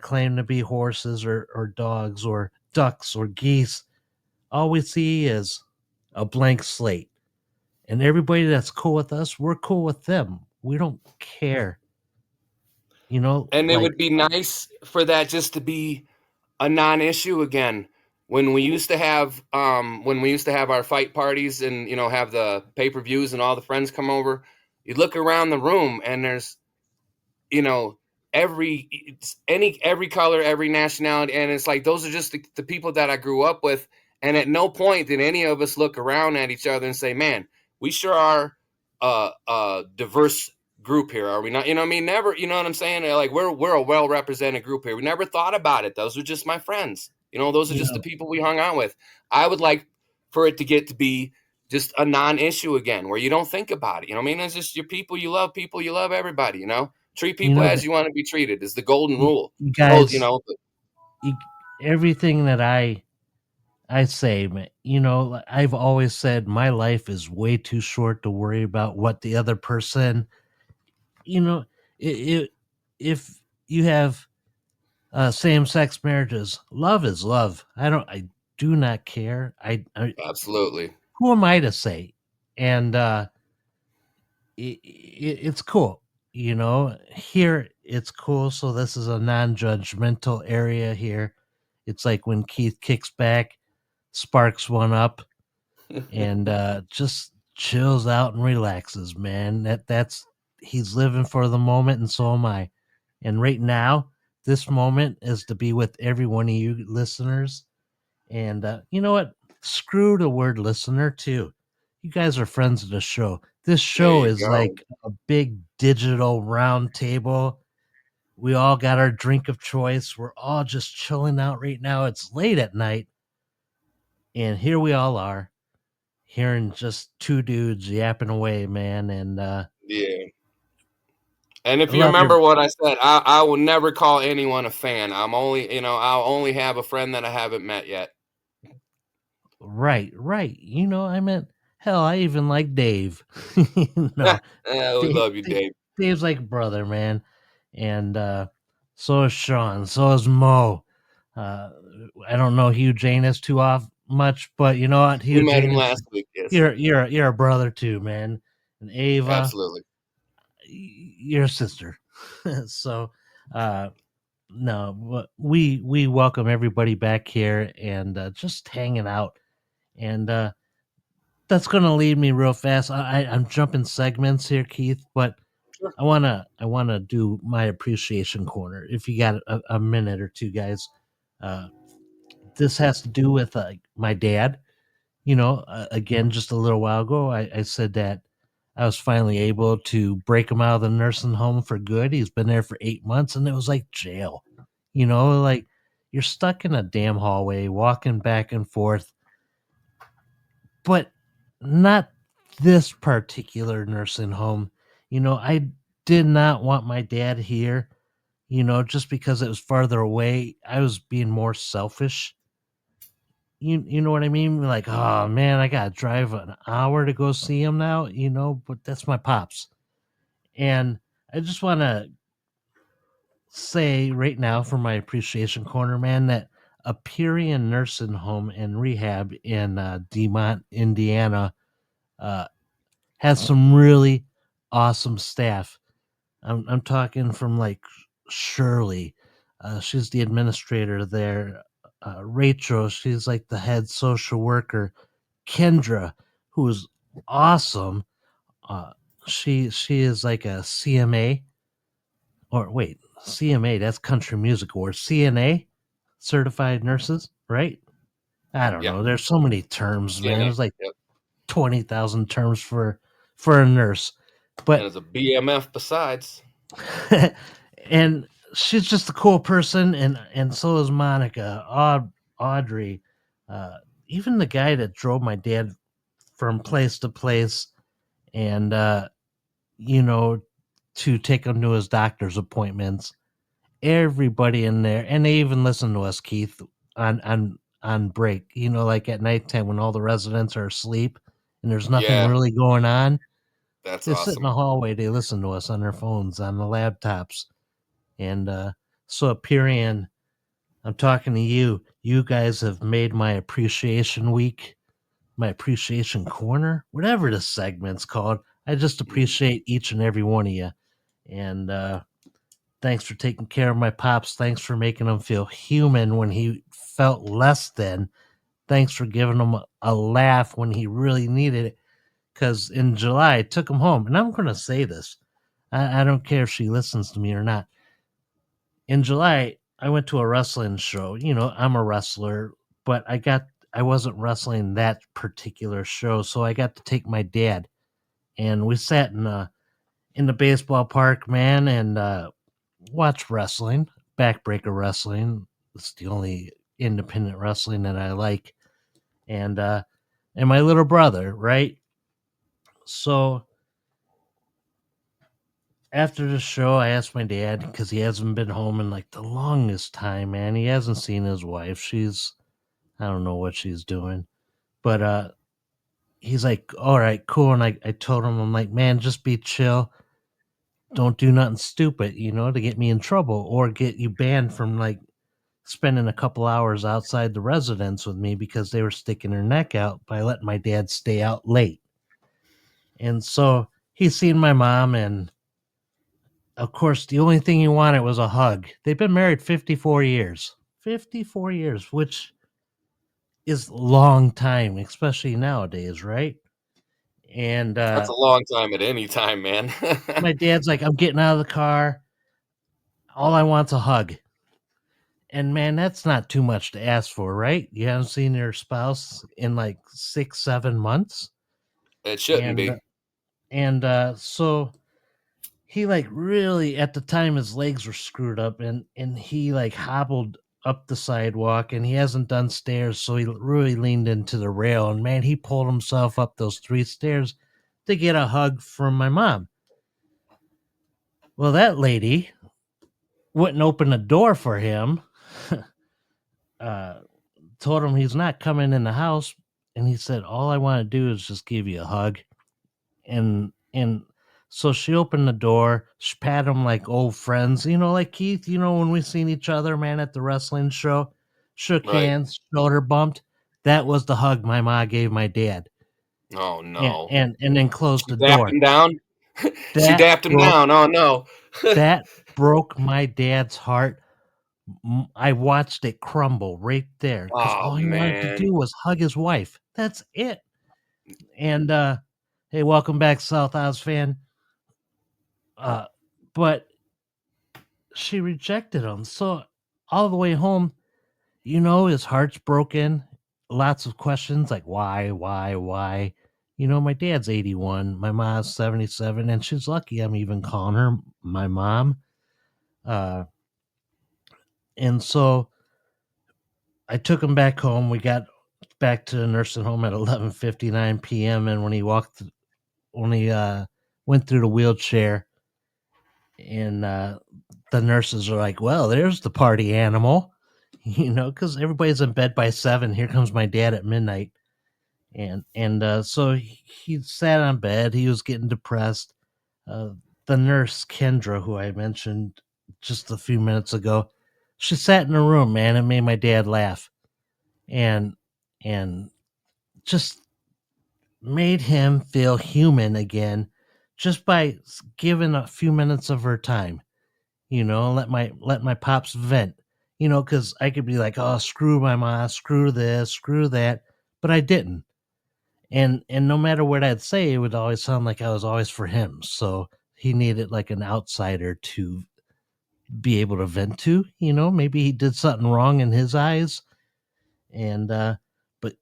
claim to be horses or dogs or ducks or geese. All we see is a blank slate. And everybody that's cool with us, we're cool with them. We don't care. And it Like, would be nice for that just to be a non-issue again. When we used to have our fight parties and have the pay-per-views and all the friends come over, you look around the room and there's you know every color, every nationality, and it's like those are just the people that I grew up with, and at no point did any of us look around at each other and say, man, we sure are a diverse group here, are we not? You know what I mean? Never. You know what I'm saying? Like we're a well represented group here. We never thought about it. Those are just my friends. Those are you just the know, people we hung out with. I would like for it to get to be just a non-issue again, where you don't think about it. You know what I mean? It's just your people. You love everybody. Treat you people know as that you want to be treated is the golden rule. you Oh, guys, you, everything that I say, man, I've always said my life is way too short to worry about what the other person, you know, I if you have same sex marriages, love is love. I do not care. absolutely. Who am I to say? And it's cool. Here it's cool. So this is a non-judgmental area here. It's like when Keith kicks back, sparks one up, and just chills out and relaxes, man. That's he's living for the moment, and so am I. And right now, this moment is to be with every one of you listeners. And you know what? Screw the word listener too. You guys are friends of the show. This There show you is go. like a big digital round table. We all got our drink of choice. We're all just chilling out right now. It's late at night, and here we all are, hearing just two dudes yapping away, man. And Yeah. And I if you love remember every what I said, I will never call anyone a fan. I'll only have a friend that I haven't met yet. right, right. I meant hell. I even like Dave. No, We Dave, love you, Dave. Dave's like brother, man. And so is Sean. So is Mo. Uh, I don't know Hugh Janus too off much, but you know what, We Hugh met him Janus, last week. Yes, you're a brother too, man. And Ava, absolutely. your sister. So, uh, no, but we welcome everybody back here and just hanging out. And that's gonna lead me real fast. I'm jumping segments here, Keith, but Sure. I wanna do my appreciation corner. If you got a minute or two, guys. Uh, this has to do with my dad. Again, just a little while ago, I said that I was finally able to break him out of the nursing home for good. He's been there for 8 months, and it was like jail. Like you're stuck in a damn hallway, walking back and forth, but not this particular nursing home. I did not want my dad here, just because it was farther away. I was being more selfish. You know what I mean? Like, oh man, I gotta drive an hour to go see him now, but that's my pops. And I just wanna say right now for my appreciation corner, man, that Aperion Nursing Home and Rehab in Demont, Indiana, uh, has some really awesome staff. I'm talking from like Shirley, she's the administrator there. Rachel, she's like the head social worker. Kendra, who's awesome. Uh, she is like a CMA or wait, CMA, that's Country Music Awards. CNA, Certified Nurses, right? I don't Yeah. know. There's so many terms, man. CNA. There's like Yep. 20,000 terms for a nurse. And But there's a BMF besides. and she's just a cool person, and so is Monica, Audrey, even the guy that drove my dad from place to place, and you know, to take him to his doctor's appointments. Everybody in there, and they even listen to us, Keith, on break. You know, like at nighttime when all the residents are asleep and there's nothing Yeah, really going on. that's They sit in the awesome. hallway. They listen to us on their phones, on the laptops, and so Aperian, I'm talking to you. You guys have made my appreciation week, my appreciation corner, whatever the segment's called. I just appreciate each and every one of you. And thanks for taking care of my pops. Thanks for making him feel human when he felt less than. Thanks for giving him a laugh when he really needed it. Because in July, I took him home. And I'm going to say this. I don't care if she listens to me or not. In July, I went to a wrestling show. You know, I'm a wrestler, but I wasn't wrestling that particular show, so I got to take my dad, and we sat in the baseball park, man, and watched wrestling, backbreaker wrestling. It's the only independent wrestling that I like, and my little brother, right? So after the show, I asked my dad because he hasn't been home in like the longest time, man. He hasn't seen his wife. I don't know what she's doing, but he's like, all right, cool. And I told him, I'm like, man, just be chill. Don't do nothing stupid, to get me in trouble or get you banned from like spending a couple hours outside the residence with me because they were sticking their neck out by letting my dad stay out late. And so he's seen my mom, and of course, the only thing he wanted was a hug. They've been married 54 years. 54 years, which is long time, especially nowadays, right? And That's a long time at any time, man. my dad's like, I'm getting out of the car. All I want's a hug. And man, that's not too much to ask for, right? You haven't seen your spouse in like 6-7 months. It shouldn't And be. so he like really at the time his legs were screwed up, and he like hobbled up the sidewalk, and he hasn't done stairs, so he really leaned into the rail, and man, he pulled himself up those 3 stairs to get a hug from my mom. Well, that lady wouldn't open the door for him. uh Told him he's not coming in the house, and he said, all I want to do is just give you a hug. And so she opened the door, she patted him like old friends, like Keith, when we seen each other, man, at the wrestling show, shook Right. hands, shoulder bumped. That was the hug my ma gave my dad. Oh and no. and then closed the Dapped door. him down. She That dapped him broke down. Oh no. that broke my dad's heart. I watched it crumble right there because Oh all he wanted to man. do was hug his wife. That's it. And hey, welcome back, South Oz fan. But she rejected him. So all the way home, his heart's broken. Lots of questions like why? My dad's 81, my mom's 77, and she's lucky I'm even calling her my mom. And so I took him back home. We got back to the nursing home at 11:59 p.m. And when he went through the wheelchair, and the nurses are like, "Well, there's the party animal," because everybody's in bed by 7. Here comes my dad at midnight, and so he sat on bed. He was getting depressed. Uh, the nurse Kendra, who I mentioned just a few minutes ago, she sat in the room, man, and made my dad laugh, and and just made him feel human again, just by giving a few minutes of her time. Let my pops vent. Because I could be like, oh, screw my mom, screw this, screw that, but I didn't. And no matter what I'd say, it would always sound like I was always for him. So he needed like an outsider to be able to vent to. Maybe he did something wrong in his eyes, and but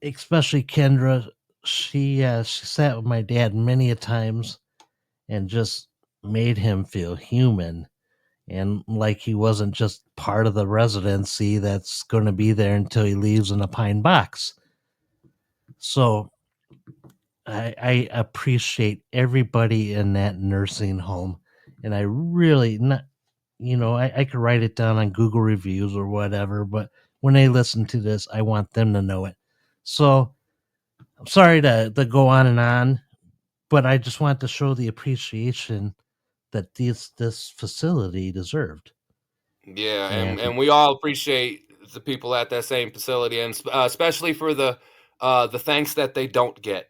especially Kendra, she sat with my dad many a times and just made him feel human and like he wasn't just part of the residency that's going to be there until he leaves in a pine box. So I appreciate everybody in that nursing home, and I really not, I could write it down on Google reviews or whatever, but when they listen to this, I want them to know it. So I'm sorry to go on, but I just want to show the appreciation that this facility deserved. Yeah, and And we all appreciate the people at that same facility, and especially for the thanks that they don't get.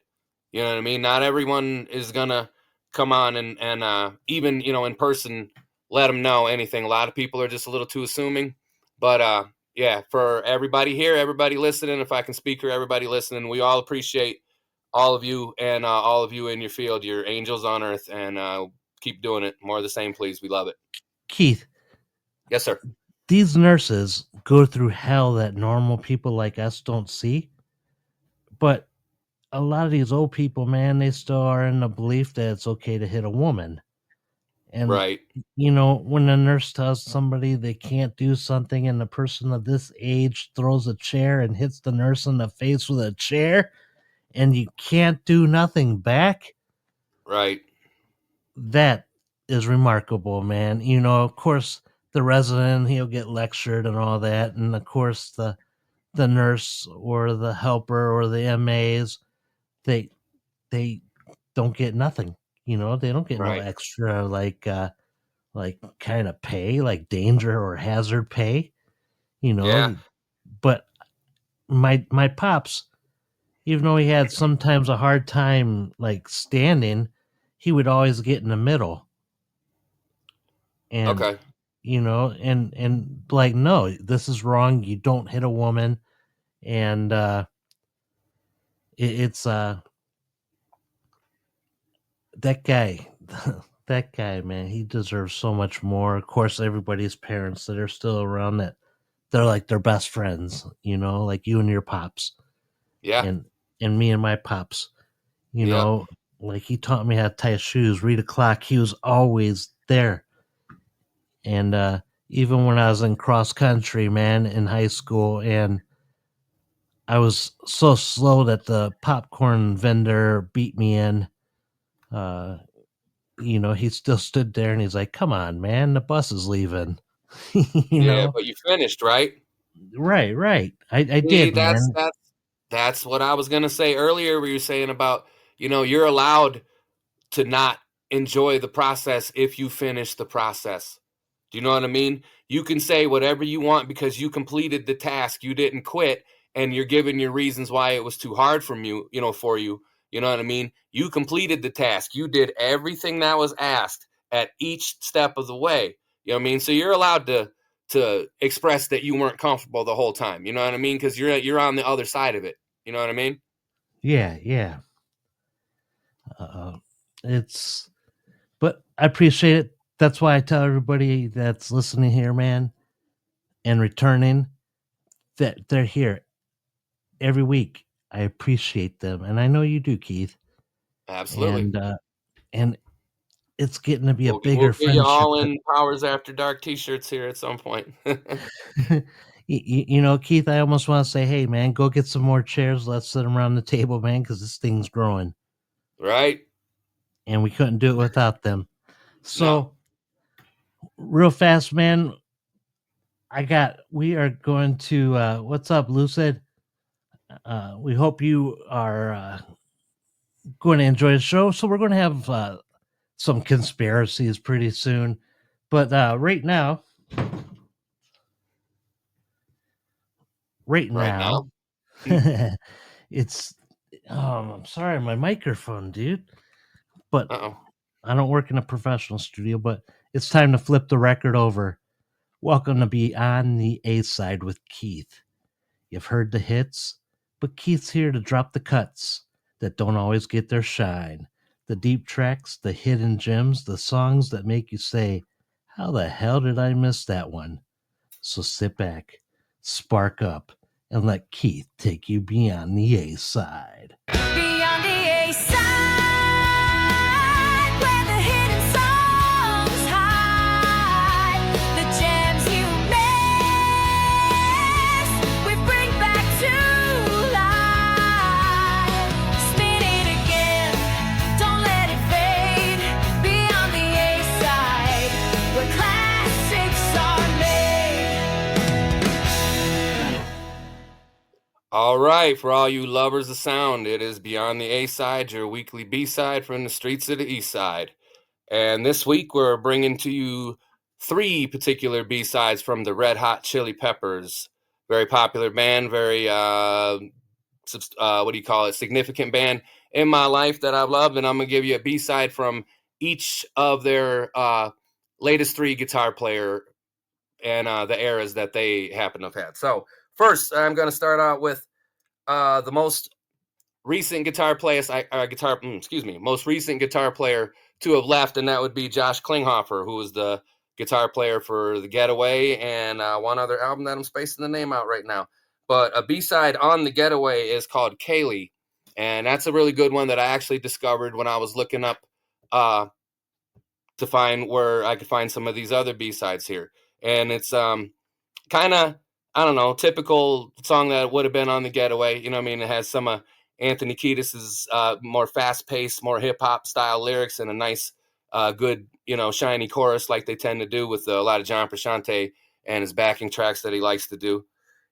You know what I mean? Not everyone is gonna come on and even in person let them know anything. A lot of people are just a little too assuming, but yeah, for everybody here, everybody listening, if I can speak for everybody listening, we all appreciate all of you and all of you in your field. You're angels on earth, and keep doing it. More of the same, please. We love it. Keith, Yes, sir. these nurses go through hell that normal people like us don't see. But a lot of these old people, man, they still are in the belief that it's okay to hit a woman. And, Right. when a nurse tells somebody they can't do something and the person of this age throws a chair and hits the nurse in the face with a chair and you can't do nothing back, Right. that is remarkable, man. Of course, the resident, he'll get lectured and all that. And of course, the nurse or the helper or the MAs, they they don't get nothing. They don't get no Right. extra like kind of pay, like danger or hazard pay. You Yeah. know, but my pops, even though he had sometimes a hard time like standing, he would always get in the middle and Okay. and like, no, this is wrong. You don't hit a woman, and it's that guy. That guy, man, he deserves so much more. Of course, everybody's parents that are still around, that they're like their best friends, like you and your pops, Yeah. and me and my pops, you Yep. know, like he taught me how to tie shoes, read a clock. He was always there. And even when I was in cross country, man, in high school, and I was so slow that the popcorn vendor beat me in, uh, he still stood there and he's like, "Come on, man, the bus is leaving." you Yeah, know, but you finished, right? right, right. I See, did, man. that's what I was gonna say earlier, where you're saying about, you're allowed to not enjoy the process if you finish the process. Do you know what I mean? You can say whatever you want because you completed the task. You didn't quit, and you're giving your reasons why it was too hard from you, for you. You know what I mean? You completed the task. You did everything that was asked at each step of the way. You know what I mean? So you're allowed to express that you weren't comfortable the whole time. You know what I mean? Because you're on the other side of it. You know what I mean? Yeah, yeah. Uh, it's, but I appreciate it. That's why I tell everybody that's listening here, man, and returning, that they're here every week. I appreciate them, and I know you do, Keith. Absolutely. And it's getting to be a We'll bigger get you friendship. all in Powers After Dark t-shirts here at some point. Keith, I almost want to say, hey, man, go get some more chairs. Let's sit around the table, man, because this thing's growing, Right? and we couldn't do it without them. No. So, real fast, man, we are going to, what's up, Lucid? We hope you are going to enjoy the show. So, we're going to have some conspiracies pretty soon. But right Right now? now, it's, I'm sorry, my microphone, dude. But Uh-oh. I don't work in a professional studio, but it's time to flip the record over. Welcome to Be on the A Side with Keith. You've heard the hits, but Keith's here to drop the cuts that don't always get their shine. The deep tracks, the hidden gems, the songs that make you say, How the hell did I miss that one? So sit back, spark up, and let Keith take you beyond the A side. Beyond the A side, where the hidden songs hide, the gems you miss, we bring back to life. Spin it again, don't let it fade. Beyond the A side, where classics are made. All right, for all you lovers of sound, it is Beyond the A Side, your weekly B side from the streets of the East Side. And this week we're bringing to you 3 particular B sides from the Red Hot Chili Peppers. Very popular band, very significant band in my life that I love. And I'm gonna give you a B side from each of their latest 3 guitar player and the eras that they happen to have had. So first, I'm going to start out with the most recent most recent guitar player to have left, and that would be Josh Klinghoffer, who was the guitar player for The Getaway and one other album that I'm spacing the name out right now. But a B-side on The Getaway is called Kaylee, and that's a really good one that I actually discovered when I was looking up to find where I could find some of these other B-sides here. And it's kind of, I don't know, typical song that would have been on The Getaway. You know what I mean? It has some Anthony Kiedis's more fast-paced, more hip-hop style lyrics and a nice, good, shiny chorus like they tend to do with a lot of John Frusciante and his backing tracks that he likes to do.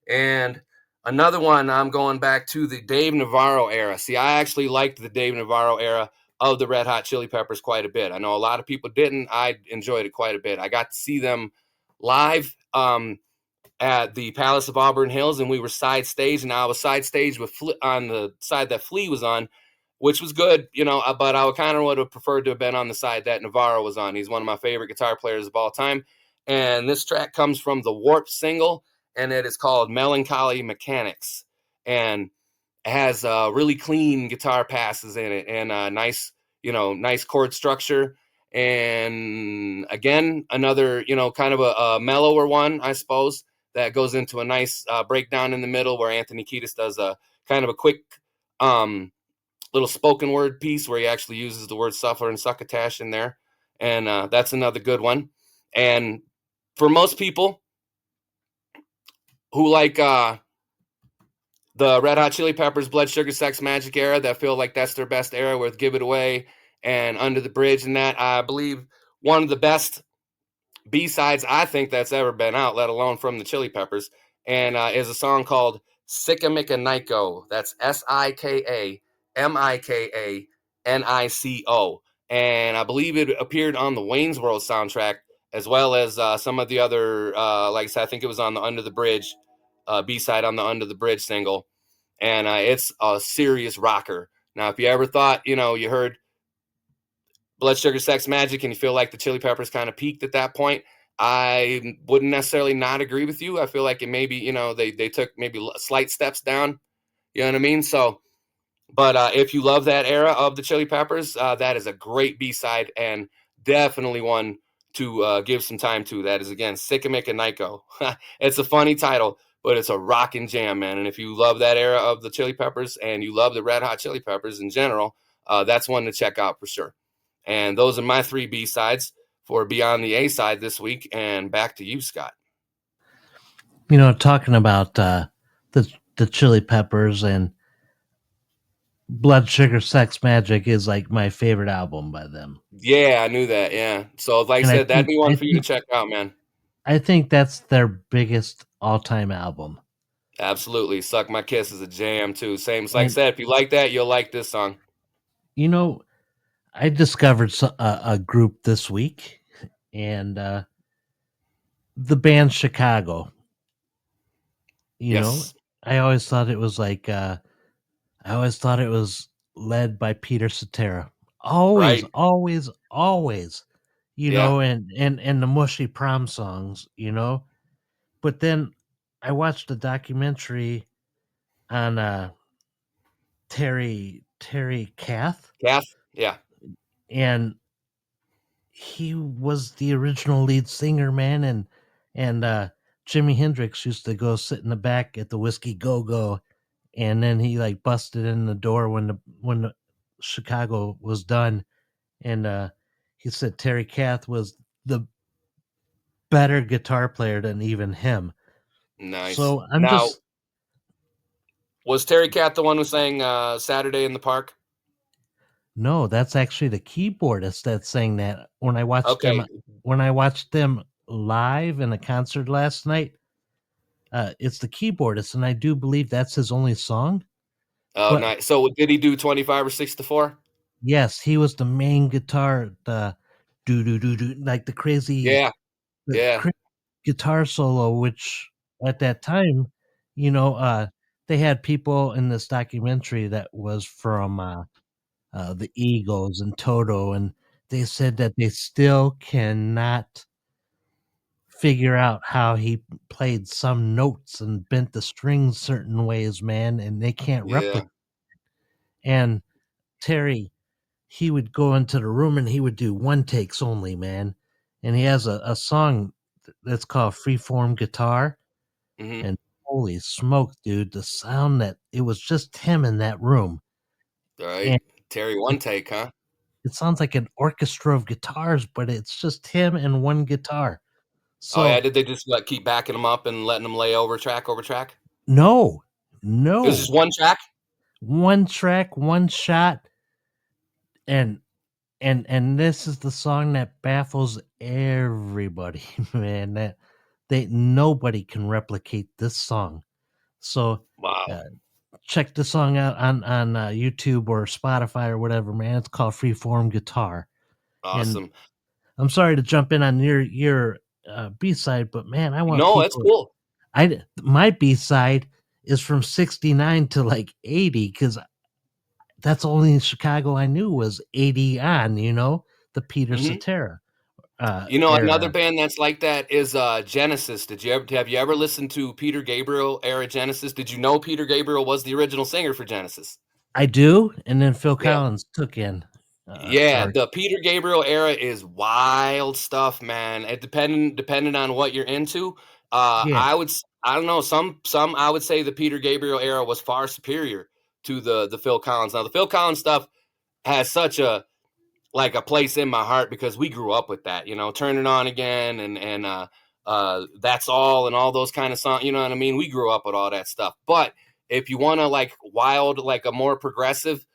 And another one, I'm going back to the Dave Navarro era. See, I actually liked the Dave Navarro era of the Red Hot Chili Peppers quite a bit. I know a lot of people didn't. I enjoyed it quite a bit. I got to see them live at the Palace of Auburn Hills, and we were side stage, and I was side stage with on the side that Flea was on, which was good, but I kind of would have preferred to have been on the side that Navarro was on. He's one of my favorite guitar players of all time. And this track comes from the Warped single, and it is called Melancholy Mechanics. And it has really clean guitar passes in it and nice chord structure. And again, another, kind of a mellower one, I suppose, that goes into a nice breakdown in the middle where Anthony Kiedis does a kind of a quick little spoken word piece where he actually uses the word suffer and succotash in there. And that's another good one. And for most people who like the Red Hot Chili Peppers, Blood Sugar Sex Magic era, that feel like that's their best era with Give It Away and Under the Bridge, and that, I believe one of the best B-sides I think that's ever been out, let alone from the Chili Peppers, and is a song called Sikamikanico. That's Sikamikanico. And I believe it appeared on the Wayne's World soundtrack, as well as some of the other, like I said, I think it was on the Under the Bridge, B-side on the Under the Bridge single. And it's a serious rocker. Now, if you ever thought, you heard Blood Sugar Sex Magic and you feel like the Chili Peppers kind of peaked at that point, I wouldn't necessarily not agree with you. I feel like it maybe, they took maybe slight steps down. You know what I mean? So, but if you love that era of the Chili Peppers, that is a great B-side and definitely one to give some time to. That is, again, Sikamikanico. It's a funny title, but it's a rockin' jam, man. And if you love that era of the Chili Peppers and you love the Red Hot Chili Peppers in general, that's one to check out for sure. And those are my 3 B-sides for Beyond the A-side this week. And back to you, Scott. Talking about the Chili Peppers and Blood Sugar Sex Magic is like my favorite album by them. Yeah, I knew that. Yeah. So like I said, that'd be one for you to check out, man. I think that's their biggest all-time album. Absolutely. Suck My Kiss is a jam too. Same. Like I said, if you like that, you'll like this song. I discovered a group this week, and the band Chicago. Yes. I always thought it was like led by Peter Cetera. Always, Right. always, always. And the mushy prom songs, But then I watched a documentary on Terry Kath. Kath? Yeah. And he was the original lead singer, man, and Jimi Hendrix used to go sit in the back at the Whiskey Go Go, and then he like busted in the door when the Chicago was done, and he said Terry Kath was the better guitar player than even him. Nice. So I'm Now, just was Terry Cat the one who sang Saturday in the Park? no, that's actually the keyboardist that's saying that. Okay. When I watched them live in a concert last night, it's the keyboardist, and I do believe that's his only song. Oh, But nice. So did he do 25 or 6 to 4? yes, he was the main guitar, the do do do do, like Yeah. the Yeah. crazy guitar solo, which at that time, they had people in this documentary that was from the Eagles and Toto, and they said that they still cannot figure out how he played some notes and bent the strings certain ways, man, and they can't Yeah. replicate. And Terry, he would go into the room and he would do one takes only, man. And he has a song that's called Freeform Guitar. Mhm. And holy smoke, dude, the sound that it was just him in that room. All And right. Terry it, one take, huh? it sounds like an orchestra of guitars, but it's just him and one guitar. Oh, yeah, So did they just, like, keep backing him up and letting him lay over track? no, It was just no. one track? One track, one shot, and and this is the song that baffles everybody, man. That they nobody can replicate this song. So Wow. uh, check the song out on YouTube or Spotify or whatever, man. It's called Freeform Guitar. And Awesome. I'm sorry to jump in on your B side, but man, I want No, that's people. cool. My B side is from '69 to like '80 because that's only in Chicago I knew was 80 on. The Peter Mhm. Cetera Another era. band that's like that is, Genesis. Have you ever listened to Peter Gabriel era Genesis? Did you know Peter Gabriel was the original singer for Genesis? I do, and then Phil Yeah. Collins took in, Yeah, or the Peter Gabriel era is wild stuff, man. It depending on what you're into. yeah, I don't know, some I would say the Peter Gabriel era was far superior to the Phil Collins. Now, the Phil Collins stuff has such a place in my heart because we grew up with that, Turn It On Again and That's all those kind of songs, you know what I mean? We grew up with all that stuff. But if you want to like wild, like a more progressive,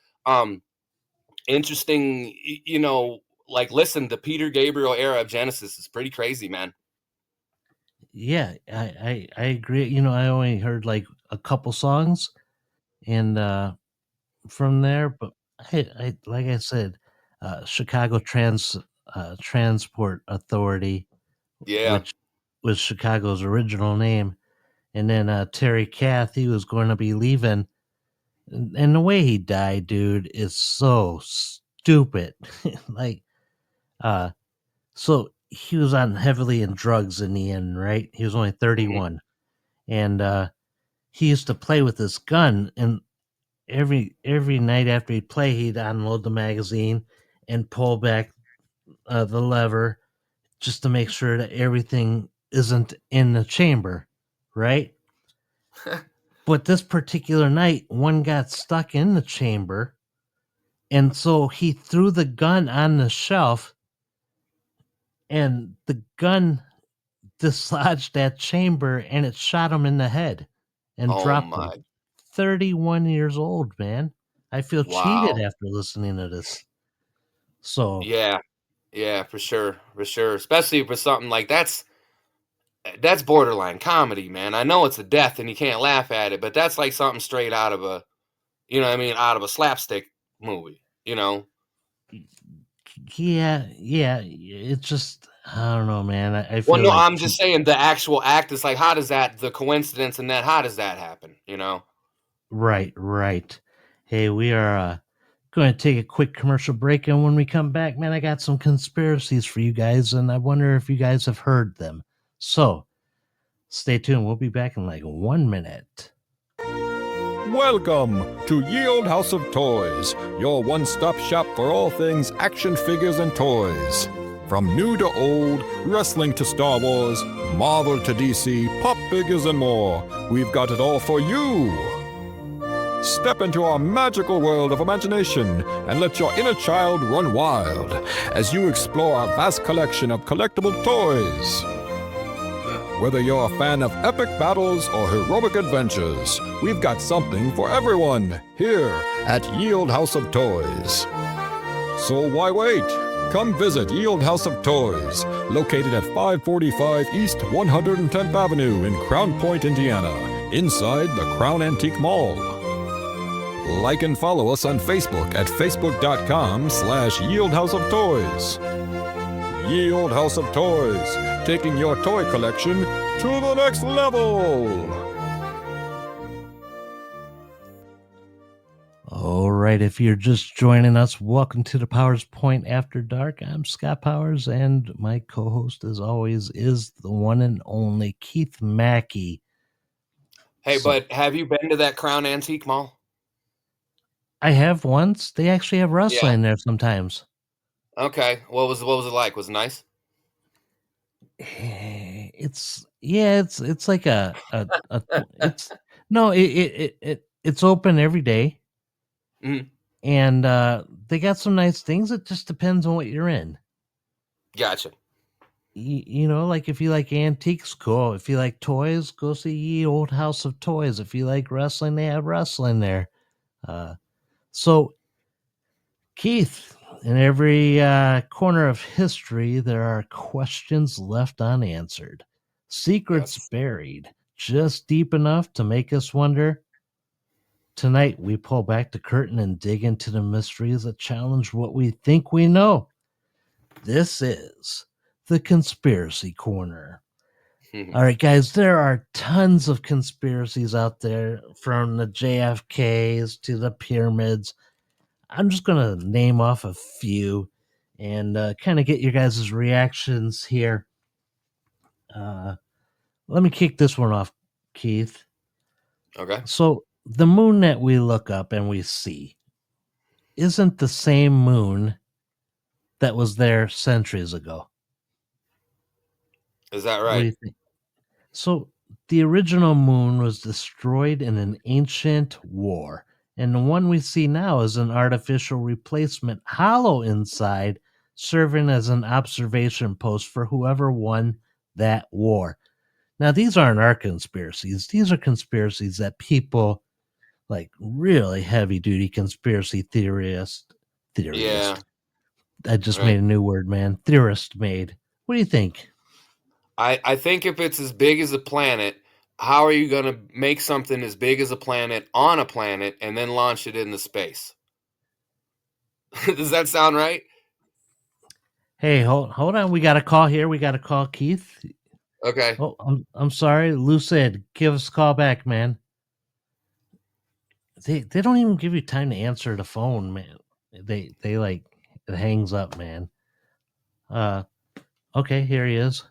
interesting, like listen, the Peter Gabriel era of Genesis is pretty crazy, man. yeah, I agree. I only heard like a couple songs, and from there, but I like I said, Chicago Transport Authority, Yeah. which was Chicago's original name, and then Terry Kath, he was going to be leaving. And the way he died, dude, is so stupid. Like, uh, so he was on heavily in drugs in the end, right? He was only Hmm. 31, and he used to play with this gun, and every night after he'd play, he'd unload the magazine and pull back the lever just to make sure that everything isn't in the chamber, right? But this particular night, one got stuck in the chamber. And so he threw the gun on the shelf, and the gun dislodged that chamber and it shot him in the head and Oh dropped him. my. 31 years old, man. I feel cheated Wow. after listening to this. So, Yeah. Yeah, for sure. For sure. Especially for something like that's borderline comedy, man. I know it's a death and you can't laugh at it, but that's like something straight out of out of a slapstick movie. yeah, it's just, I don't know, man. I Well, feel no, like, I'm just saying the actual act is like, the coincidence in that, how does that happen? right, right. Hey, we are going to take a quick commercial break. And when we come back, man, I got some conspiracies for you guys. And I wonder if you guys have heard them. So stay tuned. We'll be back in like 1 minute. Welcome to Ye Old House of Toys, your one-stop shop for all things action figures and toys. From new to old, wrestling to Star Wars, Marvel to DC, pop figures and more, we've got it all for you. Step into our magical world of imagination and let your inner child run wild as you explore our vast collection of collectible toys. Whether you're a fan of epic battles or heroic adventures, we've got something for everyone here at Yield House of Toys. So why wait? Come visit Yield House of Toys, located at 545 East 110th Avenue in Crown Point, Indiana, inside the Crown Antique Mall. Like and follow us on Facebook at facebook.com/Yield House of Toys. Yield House of Toys, taking your toy collection to the next level. All right, if you're just joining us, welcome to the Powers Point After Dark. I'm Scott Powers, and my co-host, as always, is the one and only Keith Maki. Hey, but have you been to that Crown Antique Mall? I have once. They actually have wrestling there sometimes. Okay, what was it like? Was it nice? It's like it's open every day. Mhm. And they got some nice things. It just depends on what you're in. Gotcha. You know, like if you like antiques, cool. If you like toys, go see Ye Old House of Toys. If you like wrestling, they have wrestling there. So, Keith, in every corner of history, there are questions left unanswered, secrets buried just deep enough to make us wonder. Tonight, we pull back the curtain and dig into the mysteries that challenge what we think we know. This is the Conspiracy Corner. All right, guys, there are tons of conspiracies out there, from the JFKs to the pyramids. I'm just going to name off a few and kind of get your guys' reactions here. Let me kick this one off, Keith. Okay. So, the moon that we look up and we see isn't the same moon that was there centuries ago. Is that What do you right? think? So, the original moon was destroyed in an ancient war, and the one we see now is an artificial replacement, hollow inside, serving as an observation post for whoever won that war. Now, these aren't our conspiracies. These are conspiracies that people, like really heavy-duty conspiracy theorists. Yeah. I just made a new word, man. Theorist made. What do you think? I think if it's as big as a planet, how are you going to make something as big as a planet on a planet and then launch it into space? Does that sound right? Hey, hold on. We got a call here. We got a call, Keith. Okay. Oh, I'm sorry, Lucid. Give us a call back, man. They don't even give you time to answer the phone, man. They like, it hangs up, man. Okay, here he is.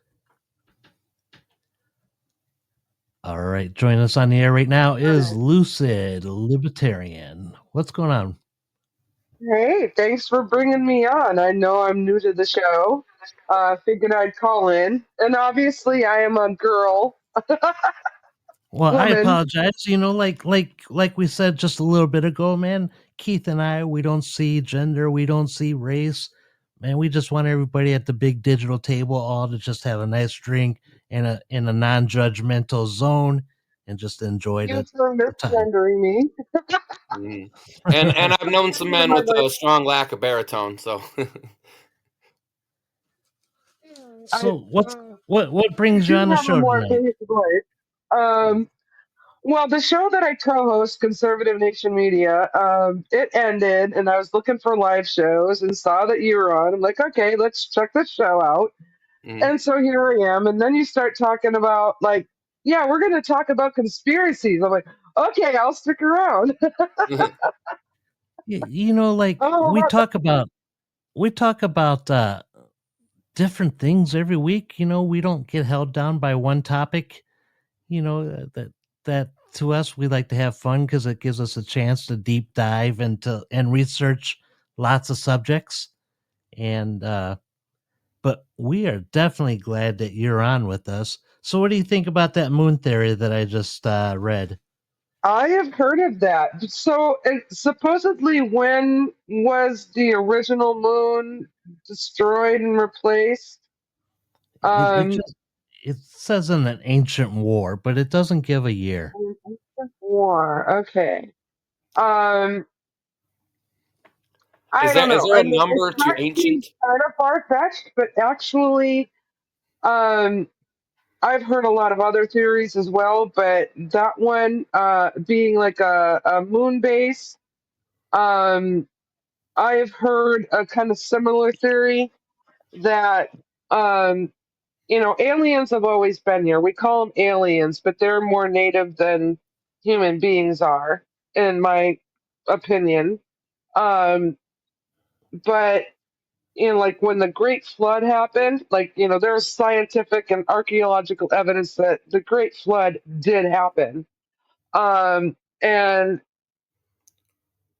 All right, join us on the air right now is Lucid Libertarian. What's going on? Hey, thanks for bringing me on. I know I'm new to the show. Figured I'd call in, and obviously I am a girl. Well, I Woman. apologize. You know, like we said just a little bit ago, man. Keith and I, we don't see gender, we don't see race, man. We just want everybody at the big digital table all to just have a nice drink in a non-judgmental zone and just enjoy You the for time. misgendering me. Mhm. And I've known some men with a strong lack of baritone, so So what brings you on the have a show more tonight? bass voice. Well, the show that I co-host, Conservative Nation Media, it ended, and I was looking for live shows and saw that you were on. I'm like, okay, let's check this show out. And so here I am. And then you start talking about, like, yeah, we're going to talk about conspiracies. I'm like, okay, I'll stick around. You know, like Oh, we talk about different things every week. You know, we don't get held down by one topic. You know, that to us, we like to have fun because it gives us a chance to deep dive and research lots of subjects. And but but we are definitely glad that you're on with us. So, what do you think about that moon theory that I just read? I have heard of that. So, supposedly, when was the original moon destroyed and replaced? It Um, just it says in an ancient war, but it doesn't give a year. War. Okay. Um, I don't Is know. there I a mean, it number to might seem ancient? kind of far fetched, but actually, um, I've heard a lot of other theories as well. But that one, being like a moon base, um, I've heard a kind of similar theory that um, aliens have always been here. We call them aliens, but they're more native than human beings are, in my opinion. Um, but like when the Great Flood happened, like there's scientific and archaeological evidence that the Great Flood did happen. And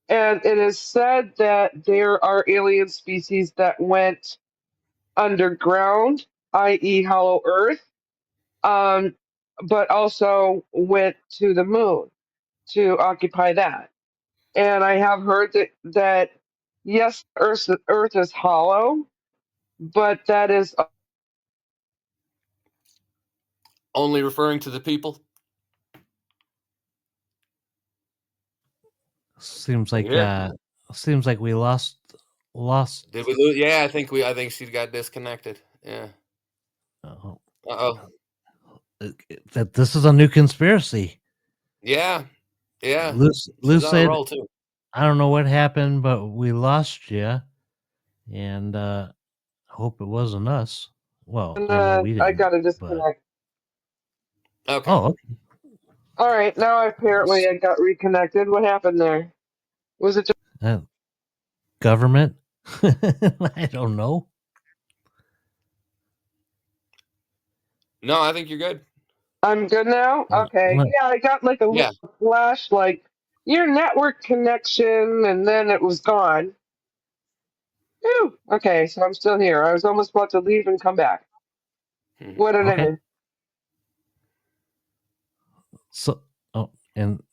it is said that there are alien species that went underground, i.e., hollow Earth, um, but also went to the moon to occupy that. And I have heard that yes, Earth is hollow, but that is Only referring to the people? Seems Are you like here? we lost. Did we lose? Yeah, I think she got disconnected. Yeah. Uh, Uh-oh. that this is a new conspiracy. Yeah. Yeah. Lou She's on a said, roll too. "I don't know what happened, but we lost you, and hope it wasn't us." Well, and I know then we I didn't, got to but disconnect. Okay. oh, okay. All right, now apparently I got reconnected. What happened there? Was it just Uh, government? I don't know. No, I think you're good. I'm good now? Okay. Let- Yeah, I got like a little Yeah. flash, like your network connection, and then it was gone. Phew. Okay, so I'm still here. I was almost about to leave and come back. Hmm. What did I Okay. miss? So, oh, and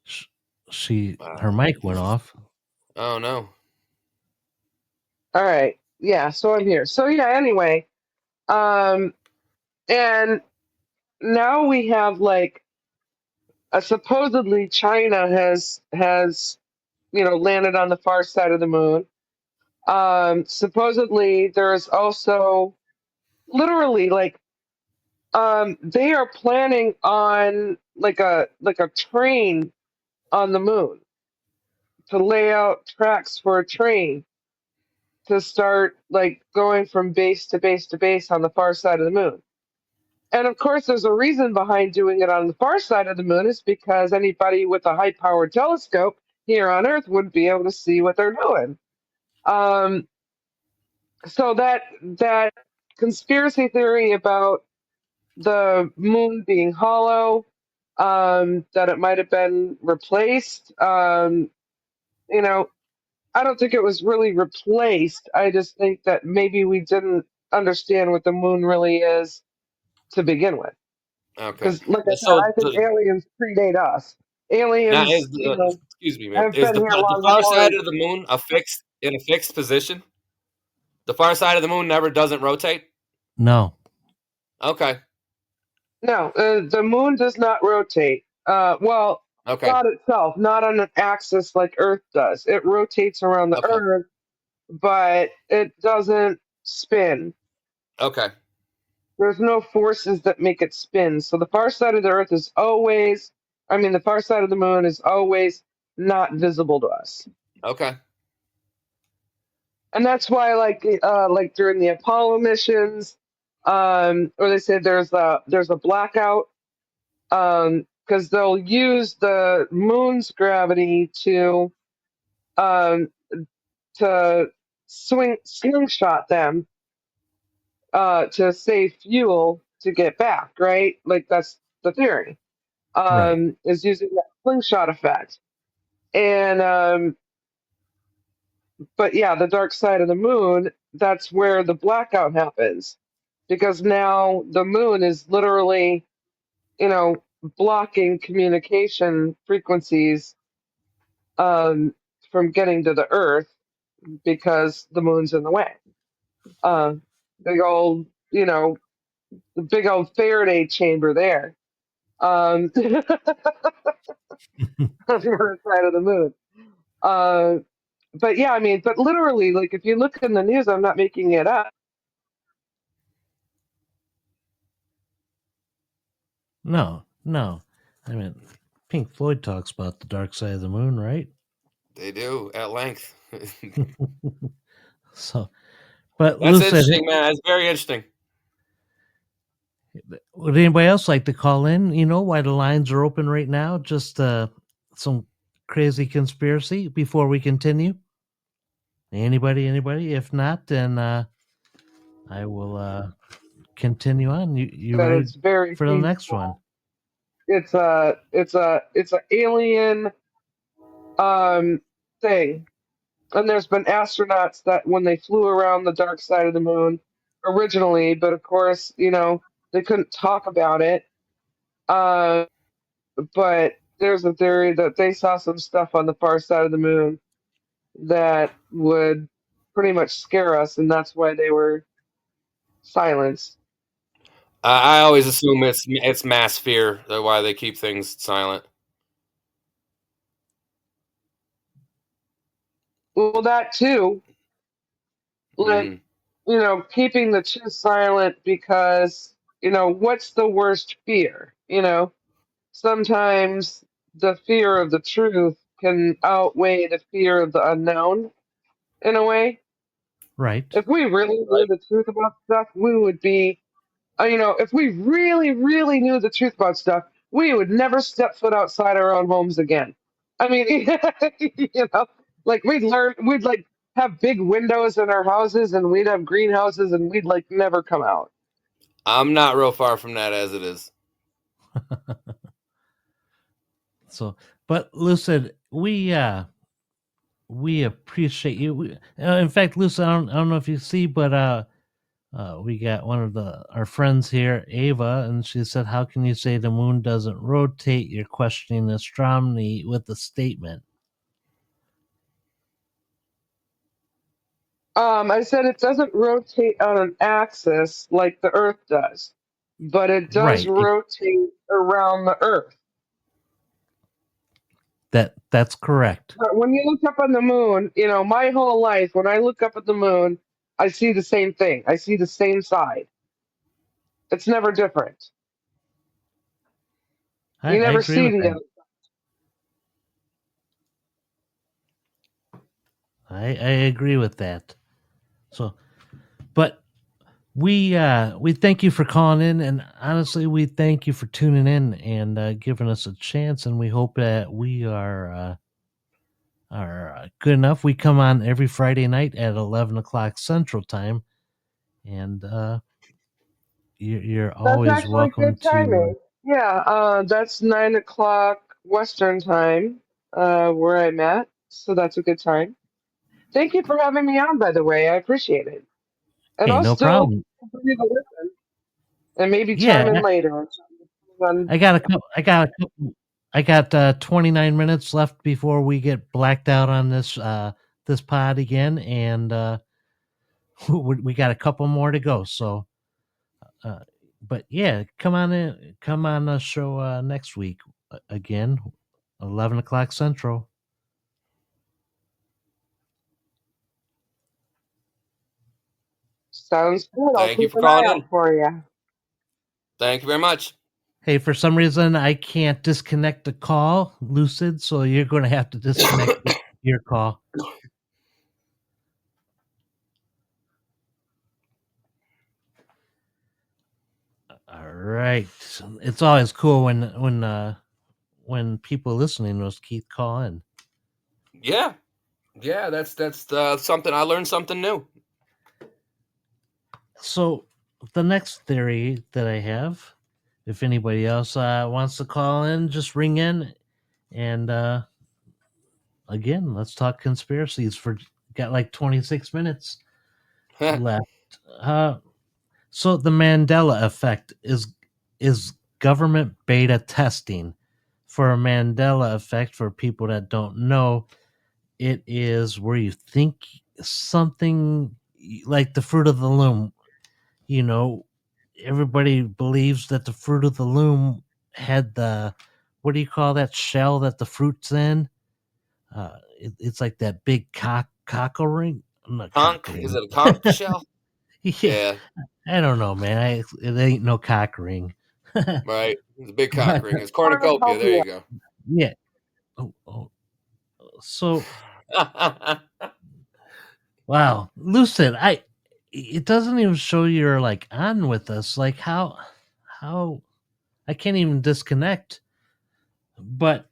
sh- her Wow. mic went off. Oh no. All right. Yeah, so I'm here. So yeah, anyway, um, and now we have like supposedly China has landed on the far side of the moon. Supposedly there's also literally like they are planning on like a train on the moon to lay out tracks for a train to start like going from base to base to base on the far side of the moon. And of course, there's a reason behind doing it on the far side of the moon is because anybody with a high powered telescope here on Earth would be able to see what they're doing. Um, so that conspiracy theory about the moon being hollow, that it might have been replaced. You know, I don't think it was really replaced. I just think that maybe we didn't understand what the moon really is to begin with. Okay. Because, like I said, So I think aliens predate us. Aliens, excuse me, ma'am. have Is been here the long far before. side of the moon in a fixed position? The far side of the moon never doesn't rotate? No. Okay. No, the moon does not rotate. Well, Okay. not itself, not on an axis like Earth does. It rotates around the Okay. Earth, but it doesn't spin. Okay. There's no forces that make it spin. So the far side of the Earth is always, I mean, the far side of the moon is always not visible to us. Okay. And that's why, like during the Apollo missions, or they say there's a blackout, because they'll use the moon's gravity um, to slingshot them to save fuel to get back, right? Like that's the theory. Right. Is using that slingshot effect. And but yeah, the dark side of the moon, that's where the blackout happens, because now the moon is literally, you know, blocking communication frequencies um, from getting to the Earth because the moon's in the way. Uh, big old, you know, the big old Faraday chamber there on the other side of the moon. Uh, but yeah, I mean, but literally, like if you look in the news, I'm not making it up. No, no. I mean, Pink Floyd talks about the dark side of the moon, right? They do at length. So, but That's Lucid, interesting, man. That's very interesting. would anybody else like to call in? You know why the lines are open right now? Just some crazy conspiracy before we continue. Anybody? If not, then I will continue on. You That ready it's very for the next one? feasible. It's a alien um thing, and there's been astronauts that when they flew around the dark side of the moon originally, but of course, you know, they couldn't talk about it. Uh, but there's a theory that they saw some stuff on the far side of the moon that would pretty much scare us, and that's why they were silenced. I always assume it's mass fear. That's why they keep things silent. Well, that too, like, Hmm. you know, keeping the truth silent because, you know, what's the worst fear? You know, sometimes the fear of the truth can outweigh the fear of the unknown in a way. Right. If we really knew the truth about stuff, we would be, you know, if we really, really knew the truth about stuff, we would never step foot outside our own homes again. I mean, you know, like we'd like have big windows in our houses and we'd have greenhouses and we'd like never come out. I'm not real far from that as it is. So, but Lucid, we appreciate you. In fact, Lucid, I don't know if you see, but we got one of our friends here, Ava, and she said, "How can you say the moon doesn't rotate? You're questioning astronomy with a statement." I said it doesn't rotate on an axis like the Earth does, but it does Right. rotate around the Earth. That's correct. But when you look up on the moon, you know, my whole life, when I look up at the moon, I see the same thing. I see the same side. It's never different. I You never agree see with the that. other. I agree with that. So, but we thank you for calling in, and honestly, we thank you for tuning in and giving us a chance, and we hope that we are good enough. We come on every Friday night at 11 o'clock Central Time, and you're That's always actually welcome good to. timing. Yeah, that's 9 o'clock Western time, where I'm at. So that's a good time. Thank you for having me on, by the way. I appreciate it. And Hey, I'll no still problem. continue to listen and maybe chime in Yeah, later. On, I got a couple. I got 29 minutes left before we get blacked out on this pod again, and we got a couple more to go. So, uh, but yeah, come on the show next week again, 11 o'clock Central. sounds good. I'll Thank you keep for an eye calling out in. for you. Thank you very much. Hey, for some reason I can't disconnect the call, Lucid, so you're going to have to disconnect your call. All right. It's always cool when people listening to us Keith call in. Yeah, yeah. That's something I learned something new. So the next theory that I have, if anybody else wants to call in, just ring in, and again, let's talk conspiracies. For got like 26 minutes. left. So the Mandela effect is government beta testing. For a Mandela effect, for people that don't know, it is where you think something like the fruit of the loom. You know, everybody believes that the fruit of the loom had the, what do you call that shell that the fruit's in? It's like that big cockle ring. Not Conch? cockle Is ring. it a conch shell? Yeah, Yeah, I don't know, man. It ain't no cock ring. right. It's a big cock But ring. It's cornucopia. There Cornucopia. you go. yeah. Oh. So wow, Lucid. It doesn't even show you're like on with us. Like how I can't even disconnect. But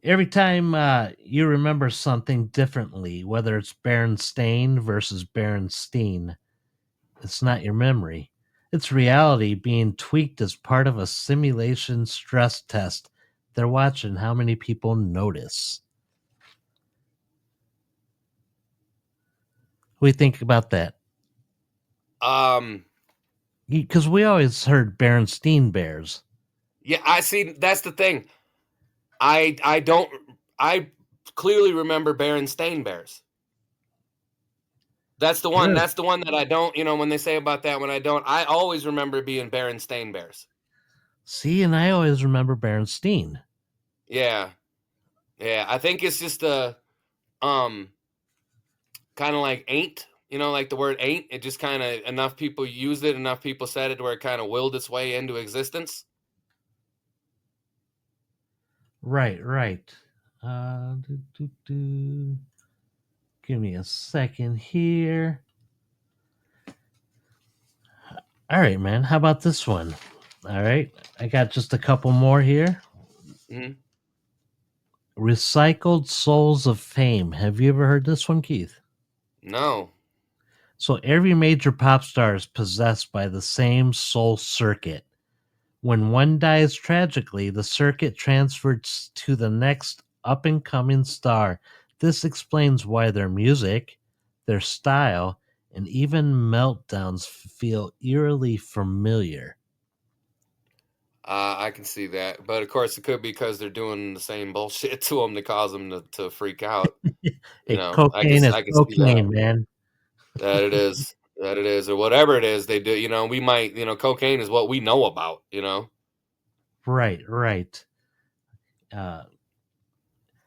every time you remember something differently, whether it's Berenstain versus Berenstein, it's not your memory. It's reality being tweaked as part of a simulation stress test. They're watching how many people notice. What do you think about that? um, Because we always heard Berenstein Bears. yeah, I see. That's the thing. I don't. I clearly remember Berenstain Bears. That's the one. Good. That's the one that I don't. When they say about that, when I don't, I always remember being Berenstain Bears. See, and I always remember Berenstein. Yeah, yeah. I think it's just a um kind of like ain't. Like the word ain't. It just kind of enough people used it, enough people said it, where it kind of willed its way into existence. Right. Give me a second here. All right, man. How about this one? All right. I got just a couple more here. Hmm. Recycled Souls of Fame. Have you ever heard this one, Keith? No. So every major pop star is possessed by the same soul circuit. When one dies tragically, the circuit transfers to the next up and coming star. This explains why their music, their style, and even meltdowns feel eerily familiar. I can see that, but of course it could be because they're doing the same bullshit to them to cause them to freak out. Hey, cocaine is I can see that. cocaine, man. That it is, or whatever it is they do. We might, cocaine is what we know about. Right. Uh,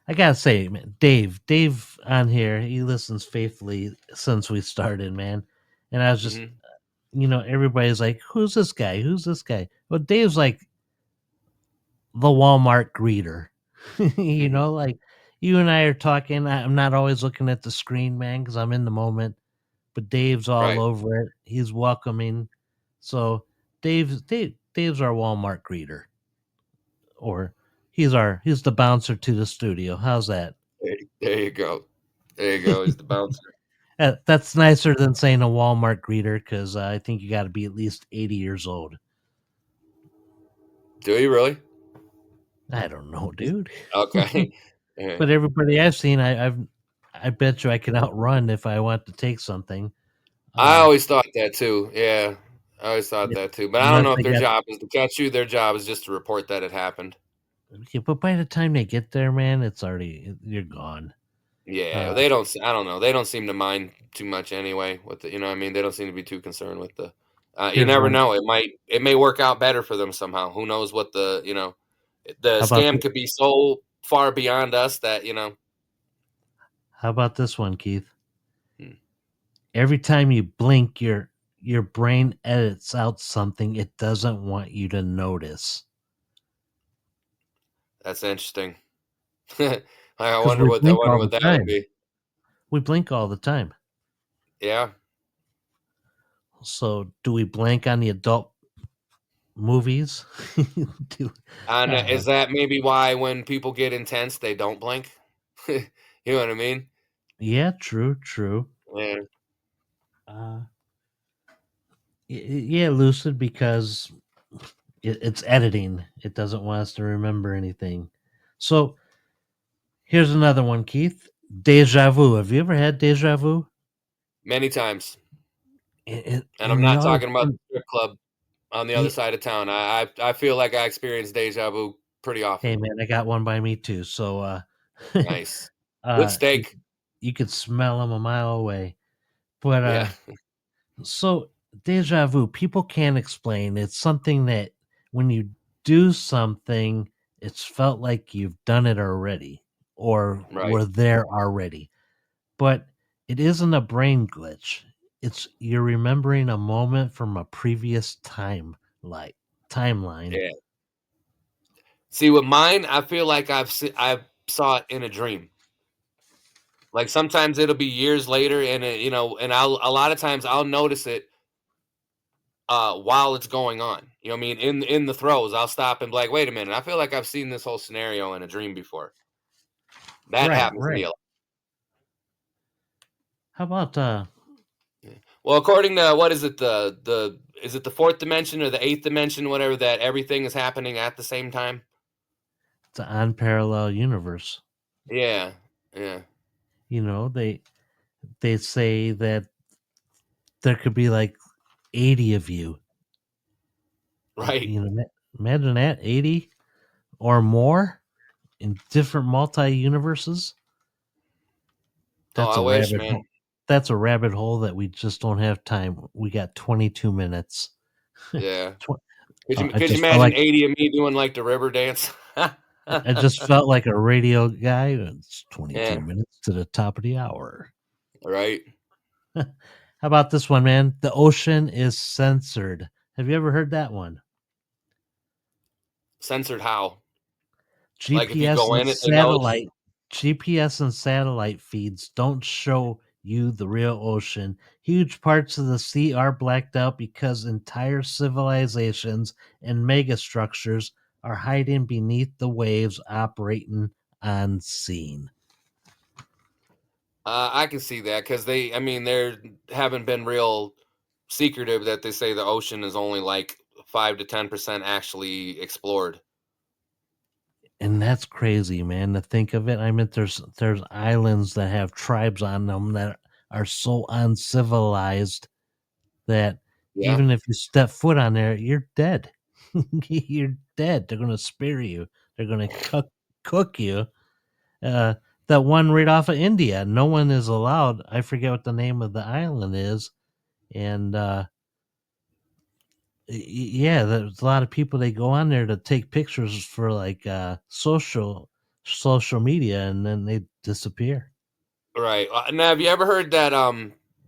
I gotta say, man, Dave on here, he listens faithfully since we started, man. And I was just, Hmm. everybody's like, "Who's this guy? Who's this guy?" Well, Dave's like the Walmart greeter. Hmm. Like you and I are talking. I'm not always looking at the screen, man, because I'm in the moment. But Dave's all Right. over it. He's welcoming. So Dave's our Walmart greeter, or he's the bouncer to the studio. How's that? There you go. There you go. He's the bouncer. That's nicer than saying a Walmart greeter, because I think you got to be at least 80 years old. Do you really? I don't know, dude. Okay. Yeah. But everybody I've seen, I bet you I can outrun if I want to take something. I Uh, always thought that too. Yeah, I always thought yeah, that too. But I don't unless know if they their got, job is to catch you. Their job is just to report that it happened. yeah, but by the time they get there, man, it's already you're gone. Yeah, Uh, they don't. I don't know. They don't seem to mind too much anyway. With the, what I mean, they don't seem to be too concerned with the. You Here's never one. know. It may work out better for them somehow. Who knows what the How about scam could be so far beyond us that how about this one, Keith? Hmm, Every time you blink, your brain edits out something it doesn't want you to notice. that's interesting. I Because wonder we what blink all the that would time. be. We blink all the time. Yeah. So do we blink on the adult movies? do, And uh, is that maybe why when people get intense they don't blink? You know what I mean? yeah, true. Yeah. Uh, yeah, lucid, because it's editing. It doesn't want us to remember anything. So here's another one, Keith. Deja vu. Have you ever had deja vu? Many times. And I'm And you not always, talking about the strip club on the other side of town. I feel like I experience deja vu pretty hey often. man, I got one by me too. So Nice. Good you, steak. you could smell them a mile away. But Yeah. so deja vu, people can't explain. It's something that when you do something, it's felt like you've done it already or Right. were there already. But it isn't a brain glitch. It's you're remembering a moment from a previous timeline. Yeah. See, with mine, I feel like I saw it in a dream. Like sometimes it'll be years later, and and I'll a lot of times I'll notice it while it's going on. You know what I mean? In the throes, I'll stop and be like, wait a minute, I feel like I've seen this whole scenario in a dream before. That Right, happens to me right. a lot. How about Yeah. Well, according to what is it, the is it the fourth dimension or the eighth dimension, whatever, that everything is happening at the same time? the unparalleled universe? Yeah. Yeah. You know, they say that there could be like 80 of you. Right. You know, imagine that 80 or more in different multi universes. Oh, That's I a wish, rabbit man. hole. That's a rabbit hole that we just don't have time. We got 22 minutes. Yeah. Tw- Could I you just felt imagine like 80 of me doing like the river dance? I just felt like a radio guy. It's 22 Yeah. minutes to the top of the hour. Right. How about this one, man? The ocean is censored. Have you ever heard that one? Censored how? Like if you GPS go and in it, it knows. satellite feeds don't show you the real ocean. Huge parts of the sea are blacked out because entire civilizations and megastructures are hiding beneath the waves operating unseen. I can see that because I mean, they haven't been real secretive that they say the ocean is only like 5 to 10% actually explored. And that's crazy, man, to think of it. I mean, there's islands that have tribes on them that are so uncivilized that Yeah. even if you step foot on there, you're dead. You're dead. They're gonna spear you. They're gonna cook you. Uh, that one right off of India, no one is allowed. I forget what the name of the island is, and yeah, there's a lot of people. They go on there to take pictures for like social media, and then they disappear. Right. Now, have you ever heard that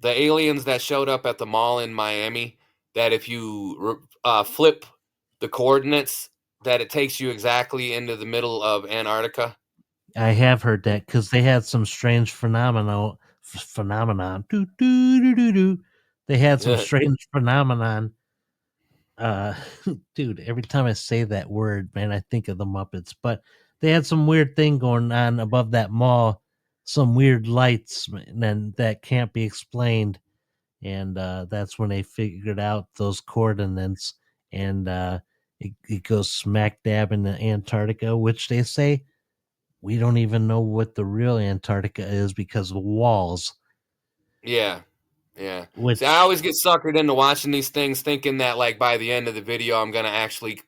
the aliens that showed up at the mall in Miami, that if you flip the coordinates, that it takes you exactly into the middle of Antarctica? I have heard that because they had some strange phenomenon. Doo, doo, doo, doo, doo. They had some Yeah. strange phenomenon. Uh, dude, every time I say that word, man, I think of the Muppets. But they had some weird thing going on above that mall. Some weird lights, man, and that can't be explained. And that's when they figured out those coordinates, and it goes smack dab in the Antarctica, which they say we don't even know what the real Antarctica is because of walls. Yeah. Yeah. See, I Which always get suckered into watching these things thinking that like by the end of the video I'm gonna actually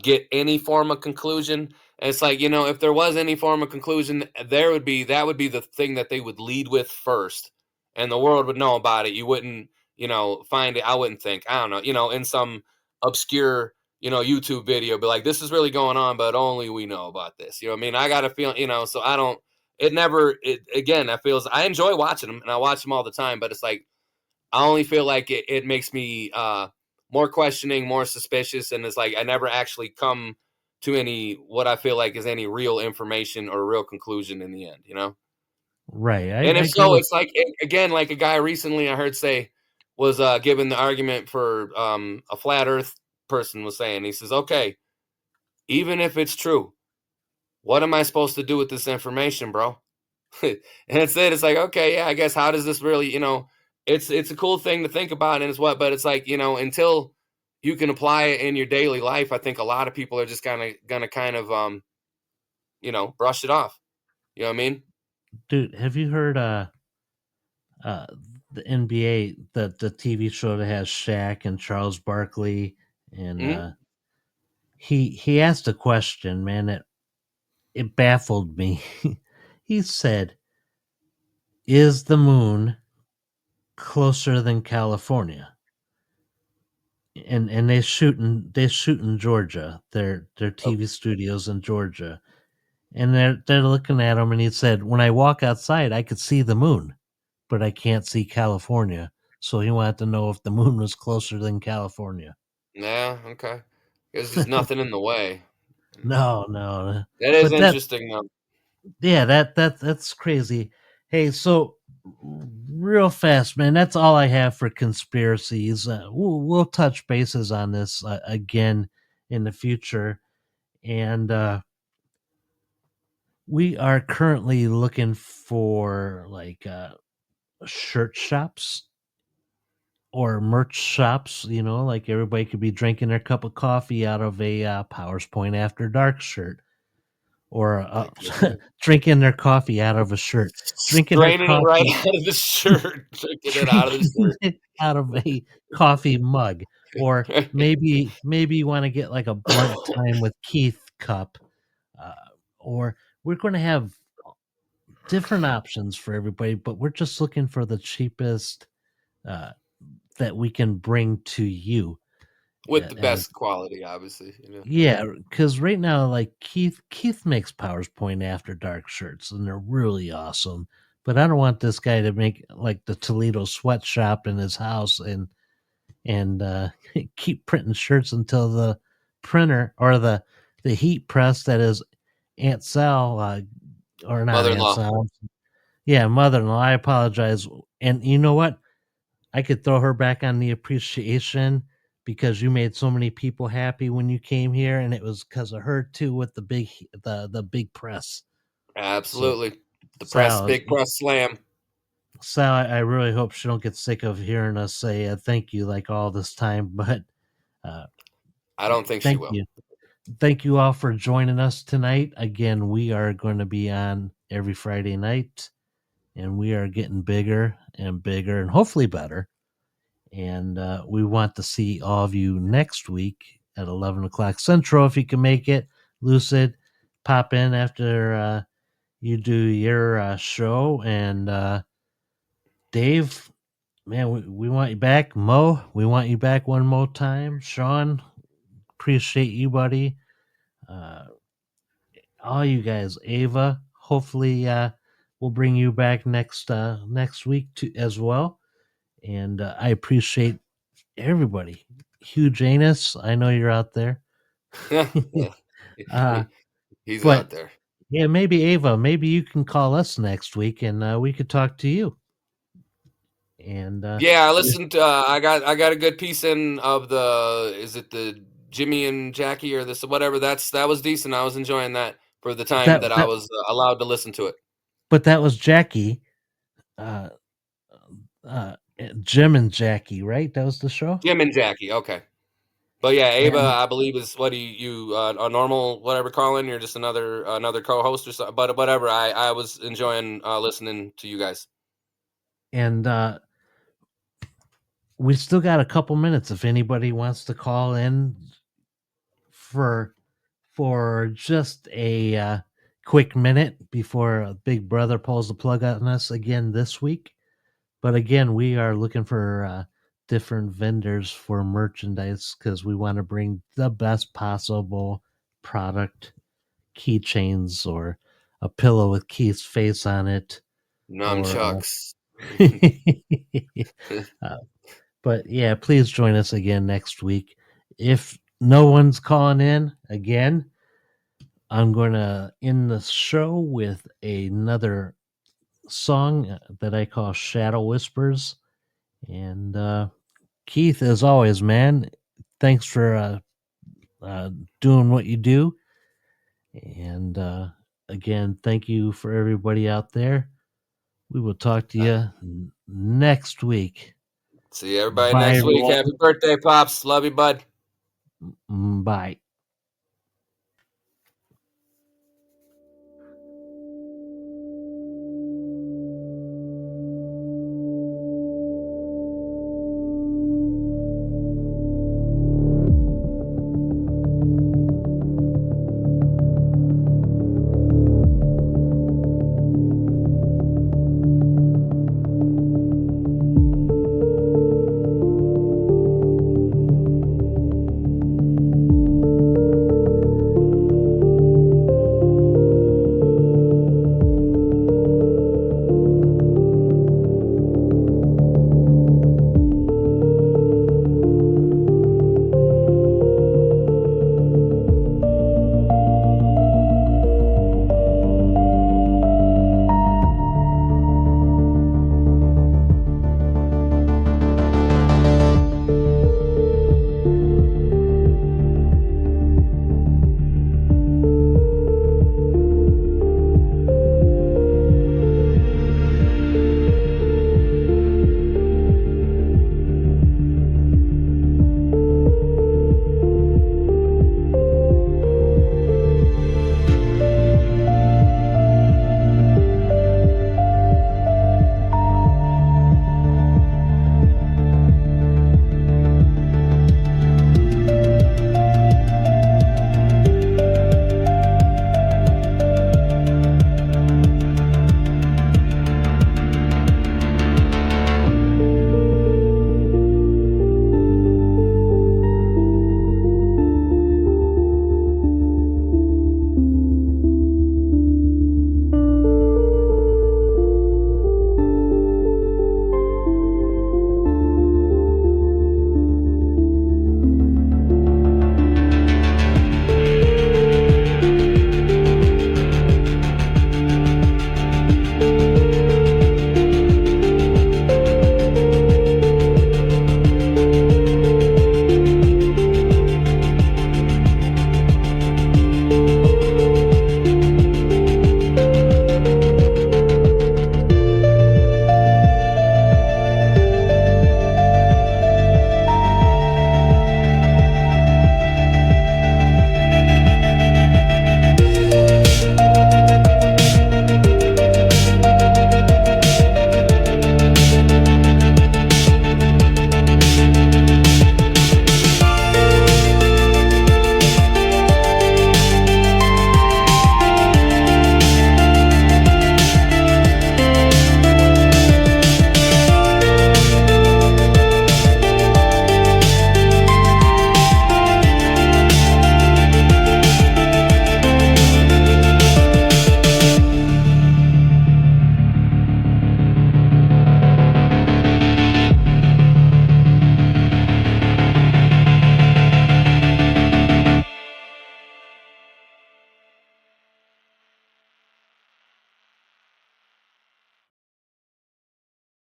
get any form of conclusion. And it's like, if there was any form of conclusion, that would be the thing that they would lead with first. And the world would know about it. You wouldn't, find it. I wouldn't think, I don't know, in some obscure, YouTube video, be like, this is really going on, but only we know about this. You know what I mean? I got a feeling, so I don't again, I enjoy watching them and I watch them all the time, but it's like I only feel like it makes me more questioning, more suspicious, and it's like I never actually come to any what I feel like is any real information or real conclusion in the end. right, And I if agree so, with. it's like again, like a guy recently I heard say was given the argument for a flat Earth person was saying. He says, "Okay, even if it's true, what am I supposed to do with this information, bro?" And it's it. It's like, okay, yeah, I guess how does this really, it's a cool thing to think about, and it's but it's like, until you can apply it in your daily life, I think a lot of people are just gonna kind of brush it off. You know what I mean? Dude, have you heard uh NBA, the TV show that has Shaq and Charles Barkley, and Mhm. he asked a question, man, that it baffled me. He said, "Is the moon closer than California?" And they shoot in Georgia. Their Oh, TV studios in Georgia, and they're looking at him, and he said, "When I walk outside, I could see the moon, but I can't see California." So he wanted to know if the moon was closer than California. yeah, okay. There's just nothing in the way. No, no, That is but interesting, though. yeah, that's crazy. Hey, so real fast, man. That's all I have for conspiracies. We'll touch bases on this again in the future, and we are currently looking for like shirt shops or merch shops. Like everybody could be drinking their cup of coffee out of a Powers Point After Dark shirt, or Like, yeah. drinking their coffee out of a shirt, drinking their Draining it right coffee, out of the shirt, drinking it out of the drinking it out of a coffee mug, or shirt. maybe you want to get like a blunt time with Keith cup, uh, or we're going to have different options for everybody, but we're just looking for the cheapest uh, that we can bring to you. With the As best quality, obviously, yeah, because right now, like Keith makes Powers Point After Dark shirts, and they're really awesome. But I don't want this guy to make like the Toledo sweatshop in his house and keep printing shirts until the printer or the heat press that is Aunt Sal, or not Aunt Mother-in-law. Sal, yeah, mother-in-law. I apologize. And you know what? I could throw her back on the appreciation because you made so many people happy when you came here, and it was because of her too with the big press. So Absolutely. The press, Sal, big press slam. I really hope she don't get sick of hearing us say thank you like all this time. But uh, I don't think she thank will. you, thank you all for joining us tonight. Again, we are going to be on every Friday night, and we are getting bigger and bigger, and hopefully better. And we want to see all of you next week at 11 o'clock Central if you can make it. Lucid, pop in after you do your show. And Dave, man, we want you back. Mo, we want you back one more time. Sean, appreciate you, buddy. Uh, all you guys, Ava, hopefully we'll bring you back next week too, as well. And I appreciate everybody. Hugh Janus, I know you're out there. Yeah. uh, He's out but there. yeah, maybe Ava, maybe you can call us next week and we could talk to you. And Yeah, I listened to I got a good piece in of is it the Jimmy and Jackie or this whatever, that was decent. I was enjoying that for the time that that I that was allowed to listen to it. but that was Jackie, uh, uh, Jim and Jackie, right? That was the show. Jim and Jackie, okay. But yeah, Ava, And I believe is what you a normal whatever calling. You're just another co-host or something. But whatever, I was enjoying listening to you guys. and we still got a couple minutes if anybody wants to call in for just a quick minute before Big Brother pulls the plug on us again this week. But again, we are looking for different vendors for merchandise because we want to bring the best possible product, keychains, or a pillow with Keith's face on it, or Nunchucks. uh, but yeah, please join us again next week. If no one's calling in again, I'm going to end the show with another song that I call Shadow Whispers. And Keith, as always, man, thanks for doing what you do. And again, thank you for everybody out there. We will talk to you next week. See everybody Bye, next week. everyone. Happy birthday, Pops. Love you, bud. Bye.